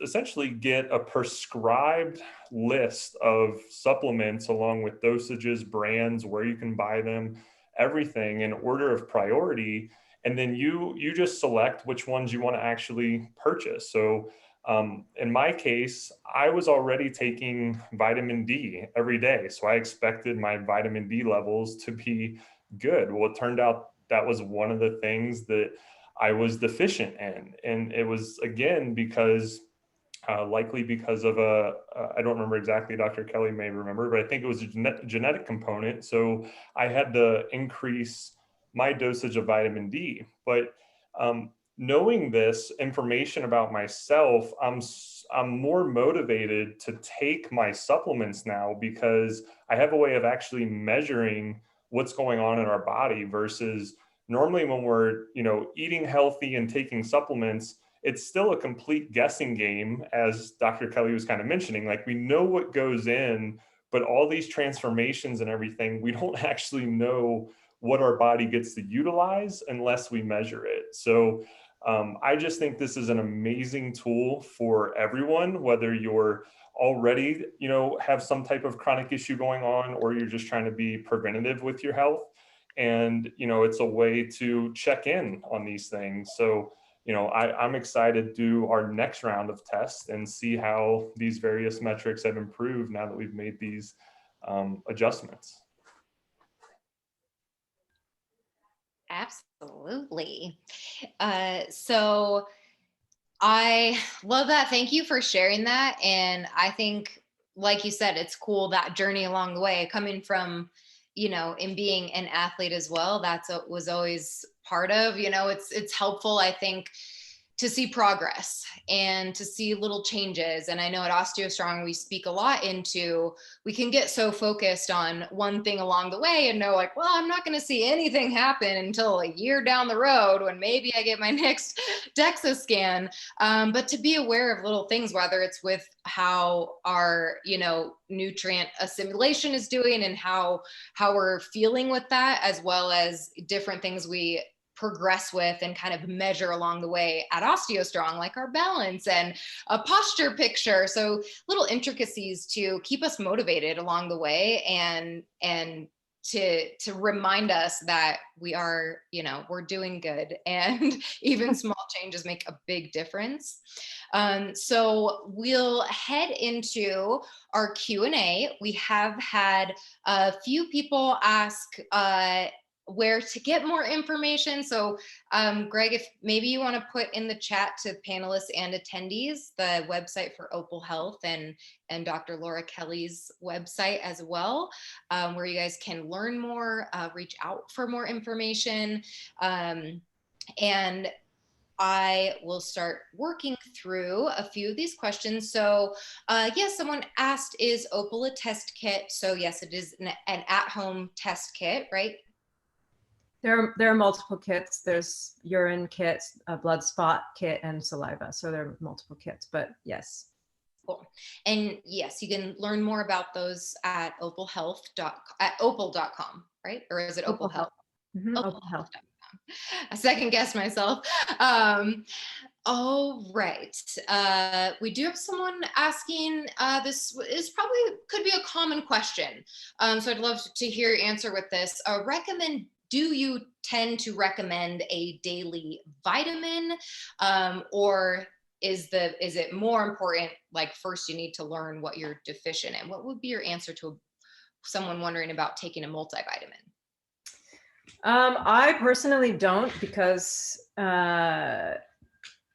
essentially get a prescribed list of supplements, along with dosages, brands, where you can buy them, everything in order of priority. And then you just select which ones you want to actually purchase. So in my case, I was already taking vitamin D every day, so I expected my vitamin D levels to be good. Well, it turned out that was one of the things that I was deficient in. And it was, again, because likely because of I don't remember exactly, Dr. Kelly may remember, but I think it was a genetic component. So I had to increase my dosage of vitamin D. But knowing this information about myself, I'm more motivated to take my supplements now, because I have a way of actually measuring what's going on in our body, versus normally when we're, eating healthy and taking supplements, it's still a complete guessing game, as Dr. Kelly was kind of mentioning. Like, we know what goes in, but all these transformations and everything, we don't actually know what our body gets to utilize unless we measure it. So I just think this is an amazing tool for everyone, whether you're already, have some type of chronic issue going on, or you're just trying to be preventative with your health. And, it's a way to check in on these things. So, I'm excited to do our next round of tests and see how these various metrics have improved now that we've made these adjustments. Absolutely. So I love that. Thank you for sharing that. And I think, like you said, it's cool, that journey along the way, coming from, in being an athlete as well. That's was always part of, it's helpful, I think, to see progress and to see little changes. And I know at OsteoStrong, we speak a lot into, we can get so focused on one thing along the way and know, like, well, I'm not going to see anything happen until a year down the road when maybe I get my next DEXA scan. But to be aware of little things, whether it's with how our, nutrient assimilation is doing and how we're feeling with that, as well as different things we progress with and kind of measure along the way at OsteoStrong, like our balance and a posture picture. So little intricacies to keep us motivated along the way, and to remind us that we are, we're doing good, and even small changes make a big difference. So we'll head into our Q&A. We have had a few people ask where to get more information. So Greg, if maybe you want to put in the chat to panelists and attendees the website for Opal Health and Dr. Laura Kelly's website as well, where you guys can learn more, reach out for more information. And I will start working through a few of these questions. So yes, someone asked, is Opal a test kit? So yes, it is an at-home test kit, right? There are multiple kits. There's urine kits, a blood spot kit, and saliva. So there are multiple kits, but yes. Cool. And yes, you can learn more about those at opal.com, right? Or is it Opal Health? Mm-hmm. Opal Health. I second guess myself. All right. We do have someone asking, this is probably could be a common question. So I'd love to hear your answer with this. Do you tend to recommend a daily vitamin, or is it more important, like first you need to learn what you're deficient in? What would be your answer to someone wondering about taking a multivitamin? I personally don't, because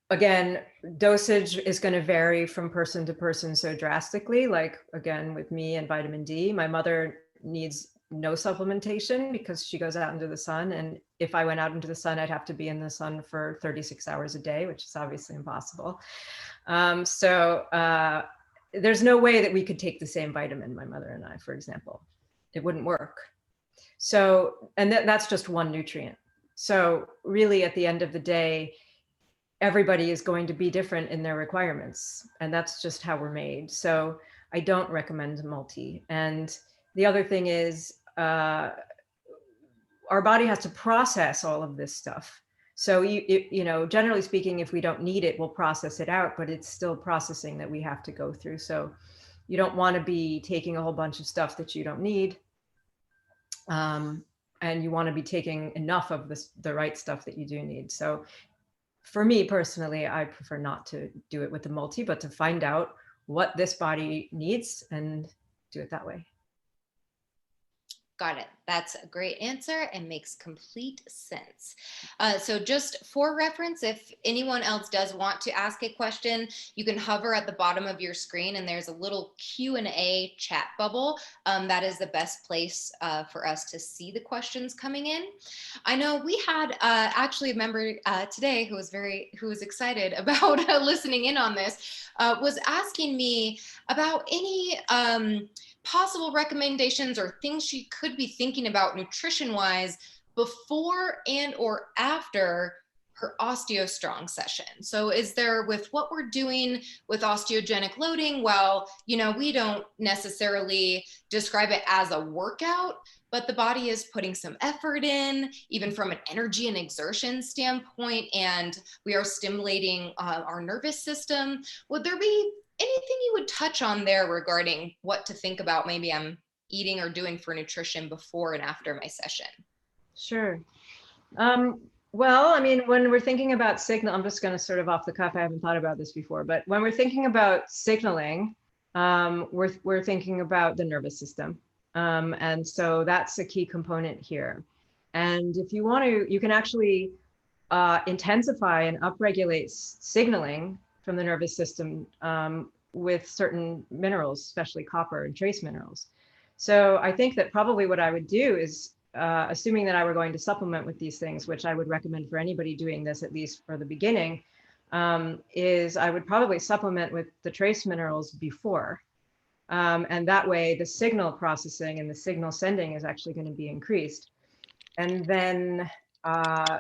again, dosage is going to vary from person to person so drastically. Like again, with me and vitamin D, my mother needs no supplementation because she goes out into the sun. And if I went out into the sun, I'd have to be in the sun for 36 hours a day, which is obviously impossible. So there's no way that we could take the same vitamin, my mother and I, for example. It wouldn't work. So, and that's just one nutrient. So really at the end of the day, everybody is going to be different in their requirements, and that's just how we're made. So I don't recommend multi. And the other thing is, our body has to process all of this stuff. So generally speaking, if we don't need it, we'll process it out, but it's still processing that we have to go through. So you don't want to be taking a whole bunch of stuff that you don't need. And you want to be taking enough of the right stuff that you do need. So for me personally, I prefer not to do it with the multi, but to find out what this body needs and do it that way. Got it. That's a great answer and makes complete sense. So just for reference, if anyone else does want to ask a question, you can hover at the bottom of your screen and there's a little Q&A chat bubble. That is the best place for us to see the questions coming in. I know we had actually a member today who was excited about listening in on this, was asking me about any possible recommendations or things she could be thinking about nutrition wise before and or after her OsteoStrong session. So is there, with what we're doing with osteogenic loading, well, we don't necessarily describe it as a workout, but the body is putting some effort in, even from an energy and exertion standpoint, and we are stimulating our nervous system. Would there be anything you would touch on there regarding what to think about maybe I'm eating or doing for nutrition before and after my session? Sure. Well, I mean, when we're thinking about signal, I'm just going to sort of off the cuff, I haven't thought about this before, but when we're thinking about signaling, we're thinking about the nervous system. And so that's a key component here. And if you want to, you can actually intensify and upregulate signaling from the nervous system with certain minerals, especially copper and trace minerals. So I think that probably what I would do is, assuming that I were going to supplement with these things, which I would recommend for anybody doing this, at least for the beginning, is I would probably supplement with the trace minerals before. And that way the signal processing and the signal sending is actually going to be increased. And then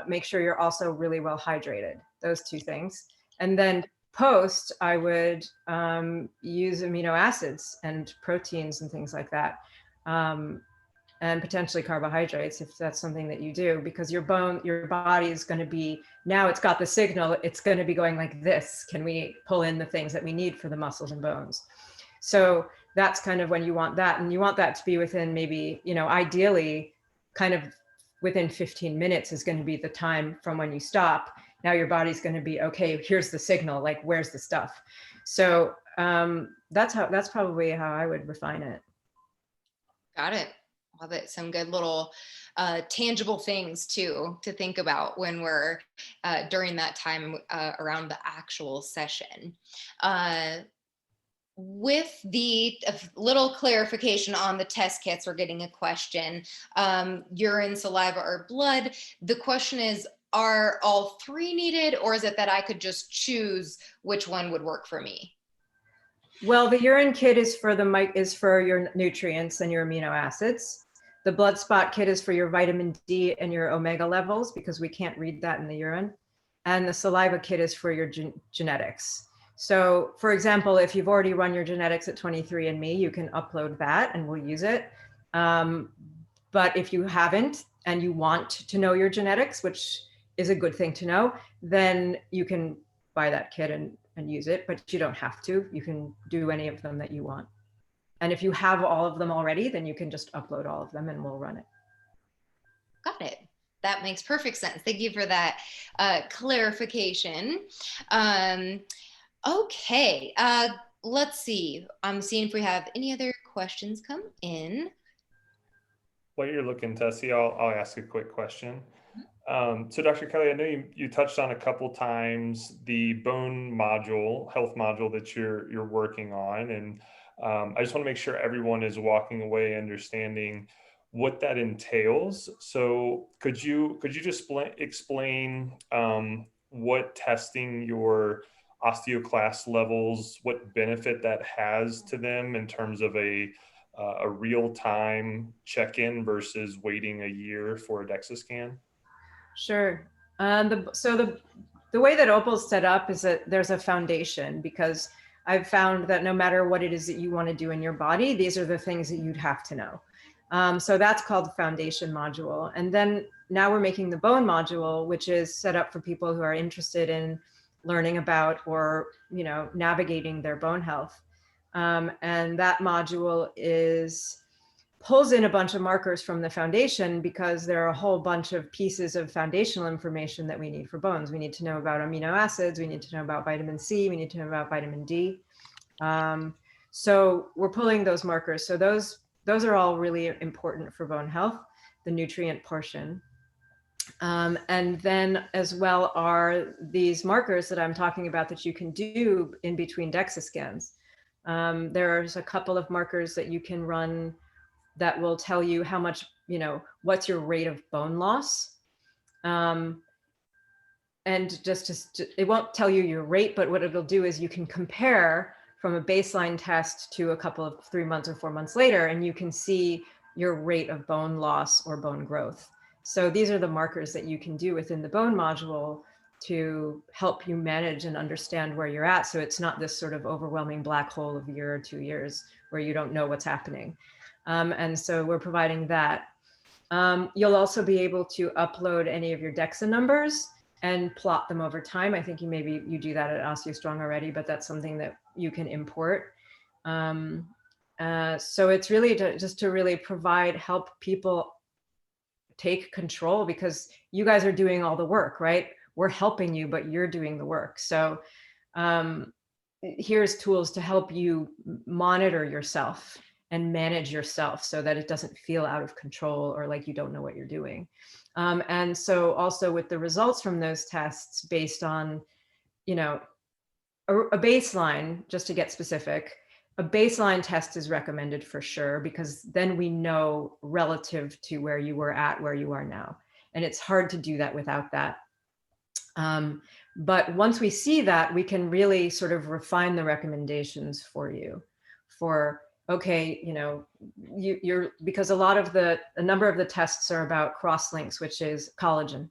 make sure you're also really well hydrated, those two things. And then post, I would use amino acids and proteins and things like that. And potentially carbohydrates if that's something that you do, because your body is going to be, now it's got the signal, it's going to be going like this. Can we pull in the things that we need for the muscles and bones? So that's kind of when you want that. And you want that to be within maybe, ideally kind of within 15 minutes is going to be the time from when you stop. Now your body's going to be, okay, here's the signal, like, where's the stuff? So that's probably how I would refine it. Got it. Love it. Some good little tangible things too to think about when we're during that time around the actual session. With the little clarification on the test kits, we're getting a question, urine, saliva, or blood. The question is, are all three needed, or is it that I could just choose which one would work for me? Well, the urine kit is for your nutrients and your amino acids. The blood spot kit is for your vitamin D and your omega levels, because we can't read that in the urine. And the saliva kit is for your genetics. So for example, if you've already run your genetics at 23andMe, you can upload that and we'll use it. But if you haven't and you want to know your genetics, which is a good thing to know, then you can buy that kit and use it, but you don't have to. You can do any of them that you want. And if you have all of them already, then you can just upload all of them and we'll run it. Got it. That makes perfect sense. Thank you for that clarification. Okay, let's see. I'm seeing if we have any other questions come in. While you're looking, Tessie, I'll ask a quick question. So Dr. Kelly, I know you touched on a couple times the bone module, health module that you're working on, and I just want to make sure everyone is walking away understanding what that entails. So could you just explain what testing your osteoclast levels, what benefit that has to them in terms of a real-time check-in versus waiting a year for a DEXA scan? Sure. So the way that Opal's set up is that there's a foundation, because I've found that no matter what it is that you want to do in your body, these are the things that you'd have to know. So that's called the foundation module. And then now we're making the bone module, which is set up for people who are interested in learning about or, navigating their bone health. And that module pulls in a bunch of markers from the foundation, because there are a whole bunch of pieces of foundational information that we need for bones. We need to know about amino acids. We need to know about vitamin C. We need to know about vitamin D. So we're pulling those markers. So those are all really important for bone health, the nutrient portion. And then as well are these markers that I'm talking about that you can do in between DEXA scans. There's a couple of markers that you can run that will tell you how much, what's your rate of bone loss. And it won't tell you your rate, but what it'll do is you can compare from a baseline test to a couple of 3 months or 4 months later, and you can see your rate of bone loss or bone growth. So these are the markers that you can do within the bone module to help you manage and understand where you're at. So it's not this sort of overwhelming black hole of a year or 2 years where you don't know what's happening. And so we're providing that. You'll also be able to upload any of your DEXA numbers and plot them over time. I think maybe you do that at OsteoStrong already, but that's something that you can import. So it's really just to really help people take control, because you guys are doing all the work, right? We're helping you, but you're doing the work. So here's tools to help you monitor yourself and manage yourself so that it doesn't feel out of control or like you don't know what you're doing. And so also with the results from those tests based on, you know, a baseline, just to get specific, a baseline test is recommended for sure, because then we know relative to where you were at, where you are now. And it's hard to do that without that. But once we see that, we can really sort of refine the recommendations for you for, okay, you know, you're because a number of the tests are about cross-links, which is collagen.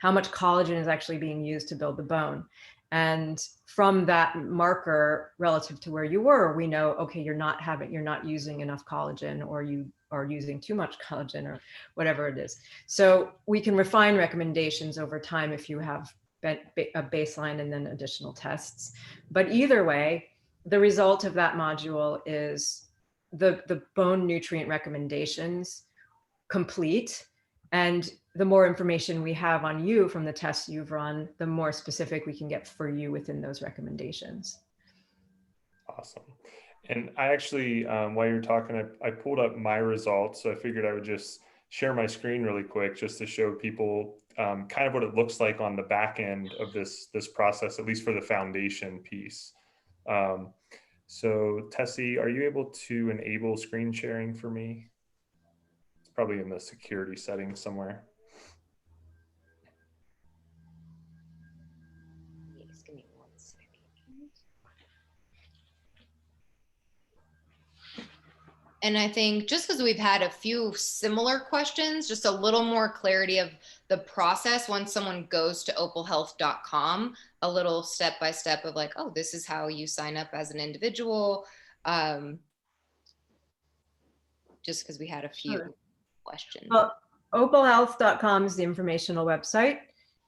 How much collagen is actually being used to build the bone. And from that marker relative to where you were, we know, okay, you're not using enough collagen, or you are using too much collagen, or whatever it is. So we can refine recommendations over time if you have a baseline and then additional tests. But either way, the result of that module is the bone nutrient recommendations complete. And the more information we have on you from the tests you've run, the more specific we can get for you within those recommendations. Awesome. And I actually, while you're talking, I pulled up my results. So I figured I would just share my screen really quick just to show people kind of what it looks like on the back end of this process, at least for the foundation piece. So Tessie, are you able to enable screen sharing for me? It's probably in the security settings somewhere. Yes, give me 1 second. And I think just because we've had a few similar questions, just a little more clarity of the process once someone goes to opalhealth.com, a little step-by-step of like, oh, this is how you sign up as an individual. Just because we had a few questions. Well, opalhealth.com is the informational website.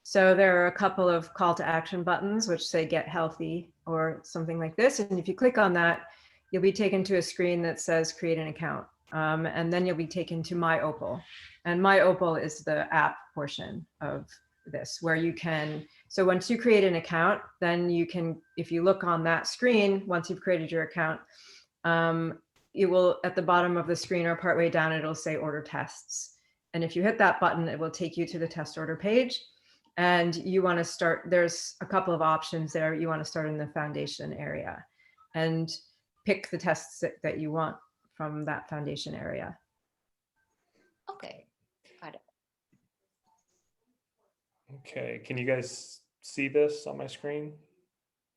So there are a couple of call to action buttons which say get healthy or something like this. And if you click on that, you'll be taken to a screen that says create an account. And then you'll be taken to My Opal. And My Opal is the app portion of this, where you can, so once you create an account, then you can, if you look on that screen, once you've created your account, it will, at the bottom of the screen or partway down, it'll say order tests. And if you hit that button, it will take you to the test order page. And you want to start, there's a couple of options there. You want to start in the foundation area and pick the tests that you want from that foundation area. Okay, got it. Okay, can you guys see this on my screen?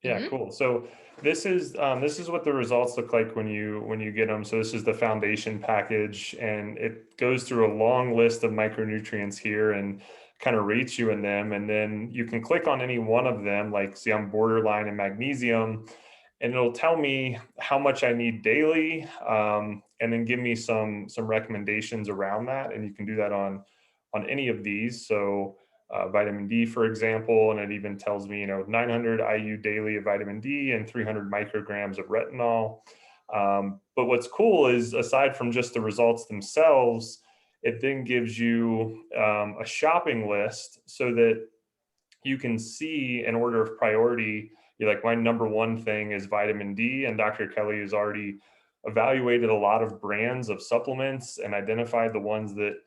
Yeah, cool. So this is what the results look like when you get them. So this is the foundation package, and it goes through a long list of micronutrients here and kind of rates you in them. And then you can click on any one of them, like see I'm borderline in magnesium, and it'll tell me how much I need daily, and then give me some recommendations around that. And you can do that on any of these. So vitamin D, for example, and it even tells me, 900 IU daily of vitamin D and 300 micrograms of retinol. But what's cool is, aside from just the results themselves, it then gives you a shopping list so that you can see in order of priority. You're like, my number one thing is vitamin D, and Dr. Kelly has already evaluated a lot of brands of supplements and identified the ones that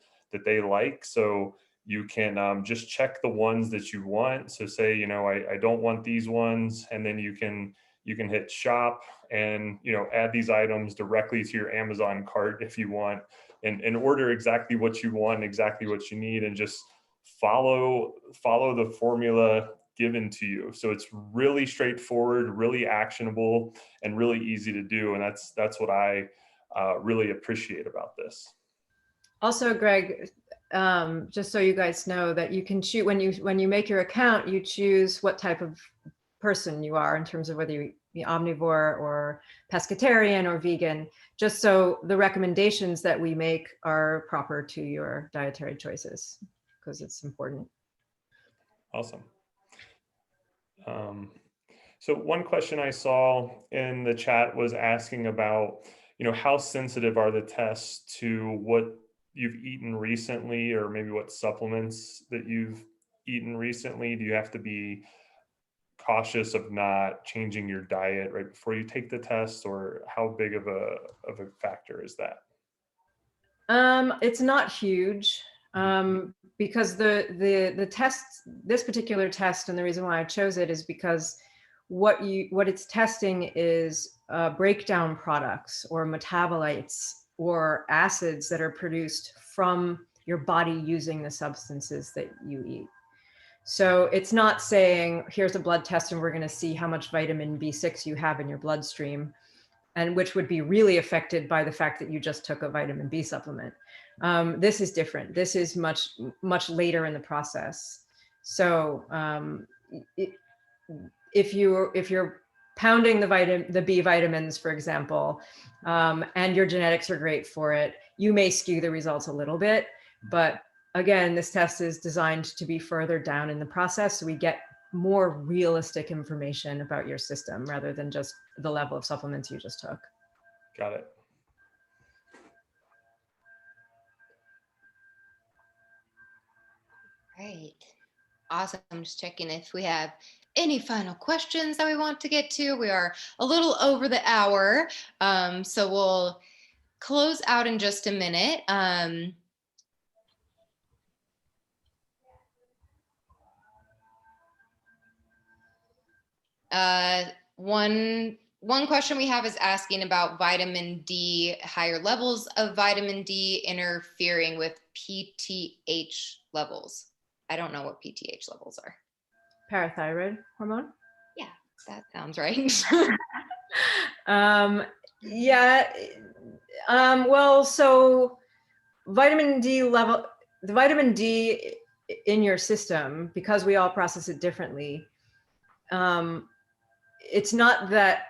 they like. So you can just check the ones that you want. So say, I don't want these ones, and then you can hit shop and, add these items directly to your Amazon cart if you want, and order exactly what you want, exactly what you need, and just follow the formula given to you. So it's really straightforward, really actionable, and really easy to do. And that's what I really appreciate about this. Also, Greg, just so you guys know that you can choose when you make your account, you choose what type of person you are in terms of whether omnivore or pescatarian or vegan, just so the recommendations that we make are proper to your dietary choices, because it's important. Awesome. So one question I saw in the chat was asking about, how sensitive are the tests to what you've eaten recently, or maybe what supplements that you've eaten recently? Do you have to be cautious of not changing your diet right before you take the test, or how big of a factor is that? It's not huge, because the test, this particular test, and the reason why I chose it is because what it's testing is breakdown products or metabolites or acids that are produced from your body using the substances that you eat. So it's not saying, here's a blood test and we're going to see how much vitamin B6 you have in your bloodstream, and which would be really affected by the fact that you just took a vitamin B supplement. This is different. This is much later in the process. So if you're pounding the B vitamins, for example, and your genetics are great for it, you may skew the results a little bit. But again, this test is designed to be further down in the process, so we get more realistic information about your system rather than just the level of supplements you just took. Got it. Great. Awesome. I'm just checking if we have any final questions that we want to get to. We are a little over the hour, so we'll close out in just a minute. One question we have is asking about vitamin D, higher levels of vitamin D interfering with PTH levels. I don't know what PTH levels are. Parathyroid hormone? Yeah, that sounds right. Yeah. Well, so vitamin D level, the vitamin D in your system, because we all process it differently, it's not that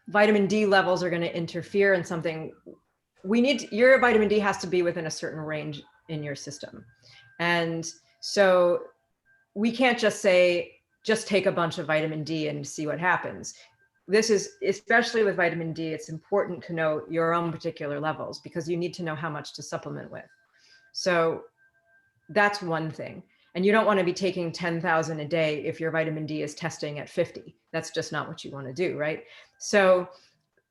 vitamin D levels are going to interfere in something. Your vitamin D has to be within a certain range in your system. And so we can't just say, just take a bunch of vitamin D and see what happens. This is, especially with vitamin D, it's important to know your own particular levels, because you need to know how much to supplement with. So that's one thing. And you don't want to be taking 10,000 a day if your vitamin D is testing at 50. That's just not what you want to do, right? So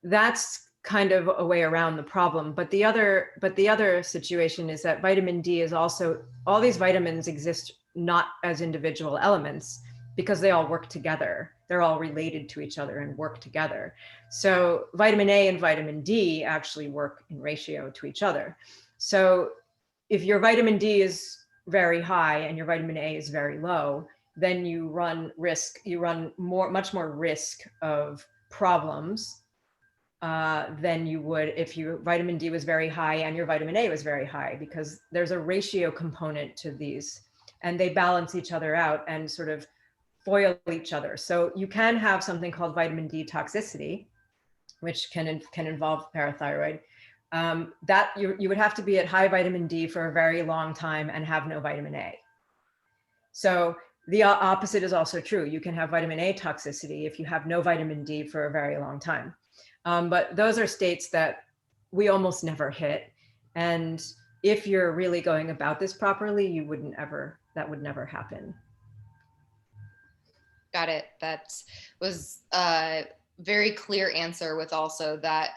that's kind of a way around the problem. But the other situation is that vitamin D is also, all these vitamins exist not as individual elements, because they all work together. They're all related to each other and work together. So vitamin A and vitamin D actually work in ratio to each other. So if your vitamin D is very high and your vitamin A is very low, then you run much more risk of problems than you would if your vitamin D was very high and your vitamin A was very high, because there's a ratio component to these and they balance each other out and sort of foil each other. So you can have something called vitamin D toxicity, which can involve parathyroid. That you would have to be at high vitamin D for a very long time and have no vitamin A. So the opposite is also true. You can have vitamin A toxicity if you have no vitamin D for a very long time. But those are states that we almost never hit. And if you're really going about this properly, that would never happen. Got it. That was a very clear answer, with also that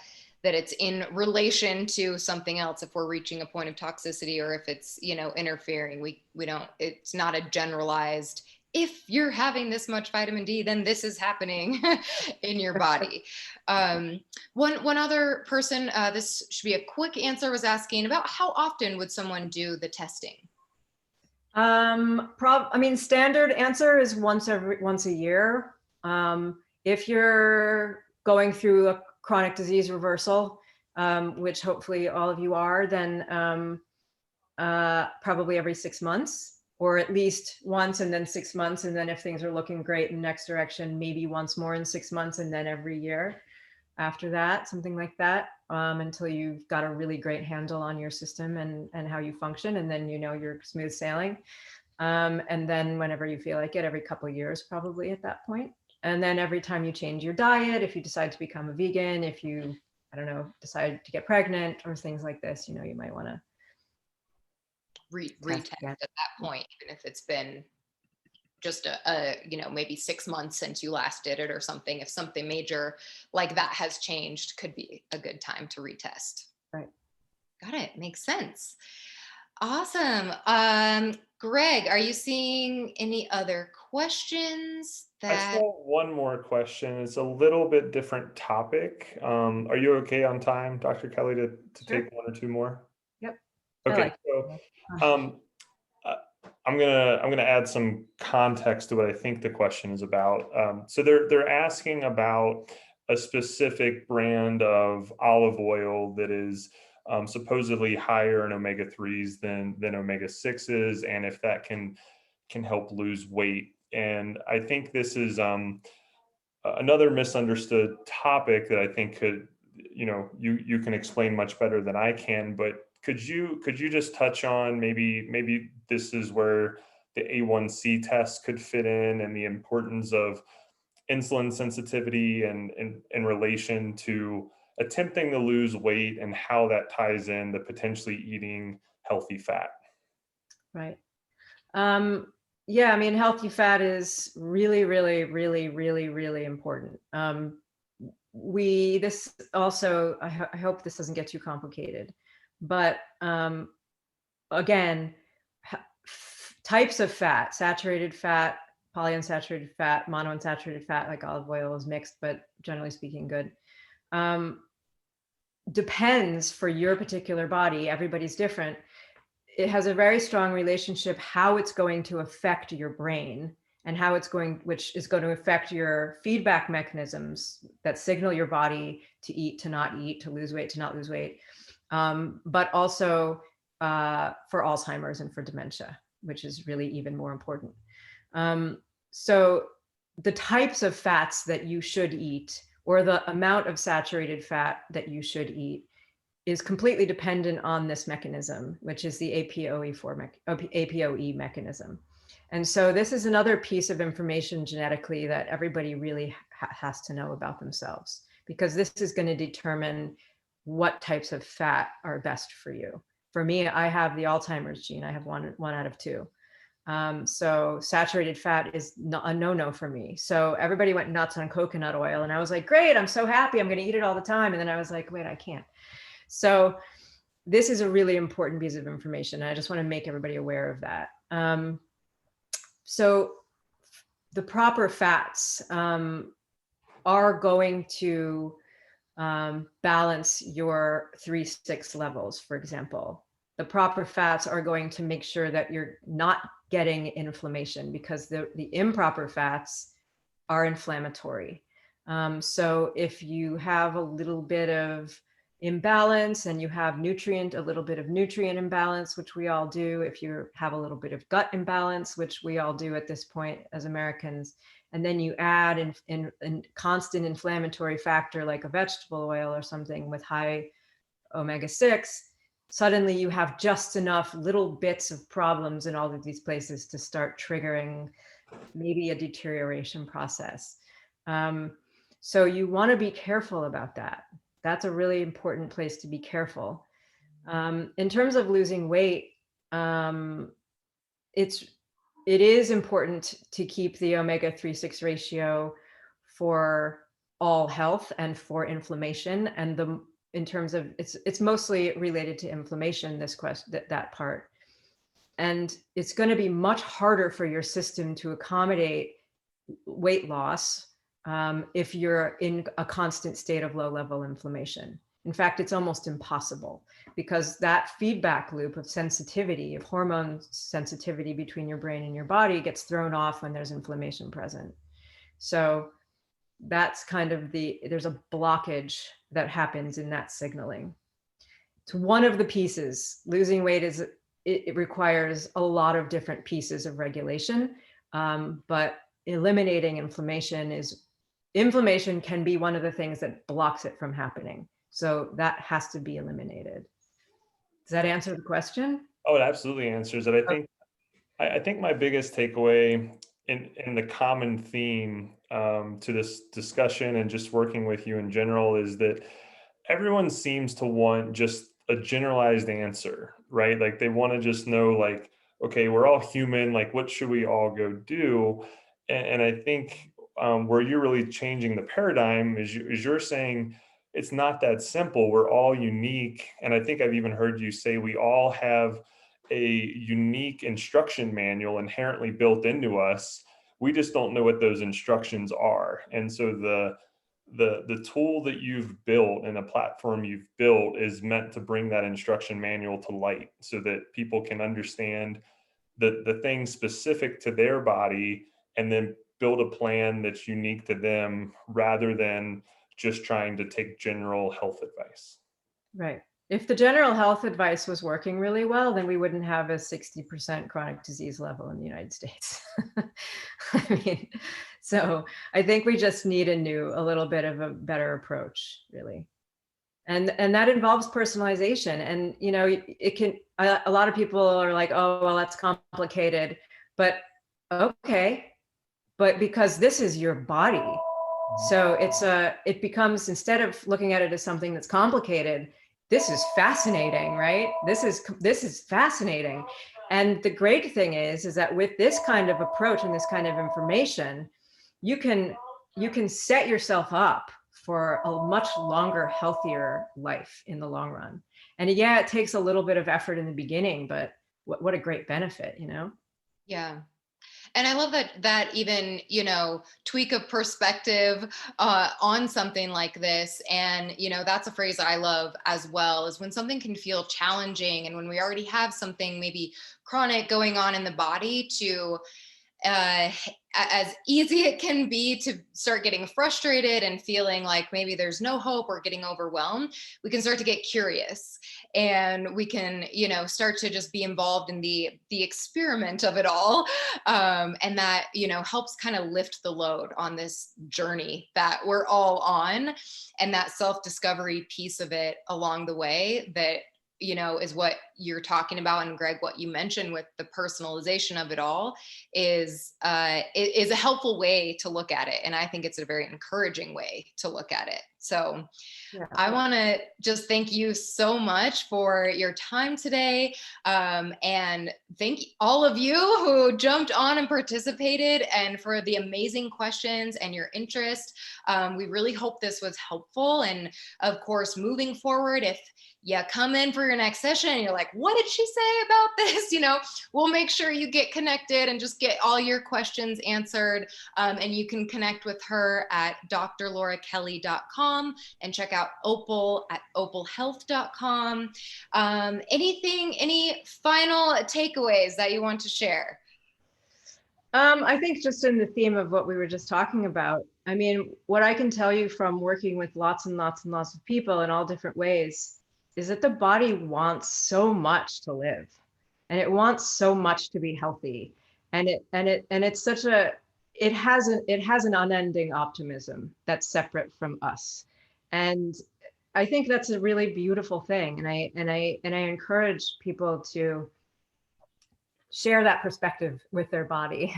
it's in relation to something else. If we're reaching a point of toxicity, or if it's, interfering, we don't, it's not a generalized, if you're having this much vitamin D, then this is happening in your body. One other person, this should be a quick answer, was asking about how often would someone do the testing? Standard answer is once a year. If you're going through a chronic disease reversal, which hopefully all of you are, then probably every 6 months. or at least once, and then 6 months. And then if things are looking great in the next direction, maybe once more in 6 months, and then every year after that, something like that, until you've got a really great handle on your system and how you function. And then, you're smooth sailing. And then whenever you feel like it, every couple of years, probably at that point. And then every time you change your diet, if you decide to become a vegan, if you, I don't know, decide to get pregnant or things like this, you might want to retest at that point, even if it's been just maybe 6 months since you last did it or something. If something major like that has changed, could be a good time to retest. Right. Got it. Makes sense. Awesome. Greg, are you seeing any other questions? I saw one more question. It's a little bit different topic. Are you okay on time, Dr. Kelly, to Sure. take one or two more? Yep. Okay. So I'm gonna add some context to what I think the question is about. So they're asking about a specific brand of olive oil that is supposedly higher in omega-3s than omega-6s, and if that can help lose weight. And I think this is another misunderstood topic that I think could, you can explain much better than I can. But could you just touch on maybe this is where the A1C test could fit in, and the importance of insulin sensitivity and in relation to attempting to lose weight, and how that ties in to potentially eating healthy fat? Right. Yeah, I mean, healthy fat is really, really, really, really, really important. This also, I hope this doesn't get too complicated, but again, types of fat: saturated fat, polyunsaturated fat, monounsaturated fat, like olive oil is mixed, but generally speaking, good. Depends for your particular body. Everybody's different. It has a very strong relationship how it's going to affect your brain, and which is going to affect your feedback mechanisms that signal your body to eat, to not eat, to lose weight, to not lose weight. But also for Alzheimer's and for dementia, which is really even more important. So the types of fats that you should eat, or the amount of saturated fat that you should eat, is completely dependent on this mechanism, which is the APOE mechanism. And so this is another piece of information genetically that everybody really has to know about themselves, because this is going to determine what types of fat are best for you. For me, I have the Alzheimer's gene. I have one out of two. So saturated fat is a no-no for me. So everybody went nuts on coconut oil, and I was like, great, I'm so happy, I'm going to eat it all the time. And then I was like, wait, I can't. So this is a really important piece of information. I just want to make everybody aware of that. So the proper fats are going to balance your 3-6 levels, for example. The proper fats are going to make sure that you're not getting inflammation, because the improper fats are inflammatory. So if you have a little bit of imbalance, and you have a little bit of nutrient imbalance, which we all do, if you have a little bit of gut imbalance, which we all do at this point as Americans, and then you add in constant inflammatory factor like a vegetable oil or something with high omega-6, suddenly you have just enough little bits of problems in all of these places to start triggering maybe a deterioration process. So you want to be careful about that. That's a really important place to be careful. In terms of losing weight, it is important to keep the omega-3/6 ratio for all health and for inflammation. And in terms of it's mostly related to inflammation, that part. And it's going to be much harder for your system to accommodate weight loss if you're in a constant state of low level inflammation. In fact, it's almost impossible, because that feedback loop of sensitivity, of hormone sensitivity between your brain and your body, gets thrown off when there's inflammation present. So that's kind of there's a blockage that happens in that signaling. It's one of the pieces. Losing weight it requires a lot of different pieces of regulation. But eliminating inflammation can be one of the things that blocks it from happening. So that has to be eliminated. Does that answer the question? Oh, it absolutely answers it. I think my biggest takeaway in the common theme to this discussion and just working with you in general is that everyone seems to want just a generalized answer, right? Like they want to just know, like, okay, we're all human. Like, what should we all go do? And I think where you're really changing the paradigm is you're saying it's not that simple. We're all unique. And I think I've even heard you say we all have a unique instruction manual inherently built into us. We just don't know what those instructions are. And so the tool that you've built and the platform you've built is meant to bring that instruction manual to light so that people can understand the things specific to their body and then build a plan that's unique to them rather than just trying to take general health advice. Right. If the general health advice was working really well, then we wouldn't have a 60% chronic disease level in the United States. I mean, so I think we just need a little bit of a better approach, really. And that involves personalization. And, you know, a lot of people are like, oh, well, that's complicated, but okay. But because this is your body. So it becomes, instead of looking at it as something that's complicated, this is fascinating, right? This is fascinating. And the great thing is that with this kind of approach and this kind of information, you can set yourself up for a much longer, healthier life in the long run. And yeah, it takes a little bit of effort in the beginning, but what a great benefit, you know? Yeah. And I love that even, you know, tweak of perspective on something like this. And, you know, that's a phrase that I love as well, is when something can feel challenging and when we already have something maybe chronic going on in the body, to as easy it can be to start getting frustrated and feeling like maybe there's no hope or getting overwhelmed, we can start to get curious and we can, you know, start to just be involved in the experiment of it all. And that, you know, helps kind of lift the load on this journey that we're all on, and that self-discovery piece of it along the way that, you know, is what you're talking about. And Greg, what you mentioned with the personalization of it all is a helpful way to look at it. And I think it's a very encouraging way to look at it. So yeah. I want to just thank you so much for your time today. And thank all of you who jumped on and participated, and for the amazing questions and your interest. We really hope this was helpful. And of course, moving forward, if you come in for your next session and you're like, what did she say about this? You know, we'll make sure you get connected and just get all your questions answered. And you can connect with her at drlaurakelly.com and check out Opal at opalhealth.com. Any final takeaways that you want to share? I think just in the theme of what we were just talking about, I mean, what I can tell you from working with lots and lots and lots of people in all different ways is that the body wants so much to live, and it wants so much to be healthy. And it has an unending optimism that's separate from us. And I think that's a really beautiful thing. And I encourage people to share that perspective with their body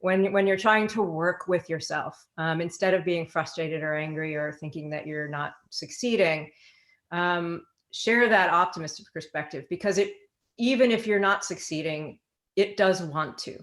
when you're trying to work with yourself, instead of being frustrated or angry or thinking that you're not succeeding. Share that optimistic perspective, because even if you're not succeeding, it does want to.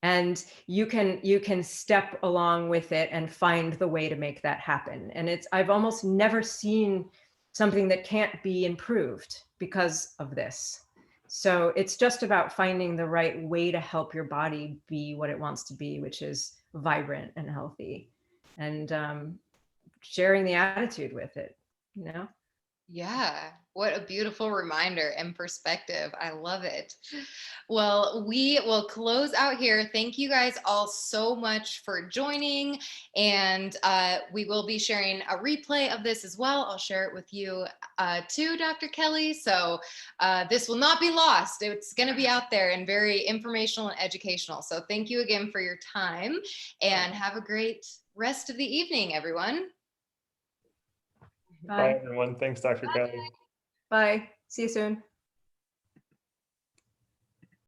And you can step along with it and find the way to make that happen. And I've almost never seen something that can't be improved because of this. So it's just about finding the right way to help your body be what it wants to be, which is vibrant and healthy, and sharing the attitude with it, you know? Yeah. What a beautiful reminder and perspective. I love it. Well, we will close out here. Thank you guys all so much for joining. And we will be sharing a replay of this as well. I'll share it with you too, Dr. Kelly. So this will not be lost. It's going to be out there and very informational and educational. So thank you again for your time, and have a great rest of the evening, everyone. Bye everyone. Thanks, Dr. Kelly. Bye. See you soon.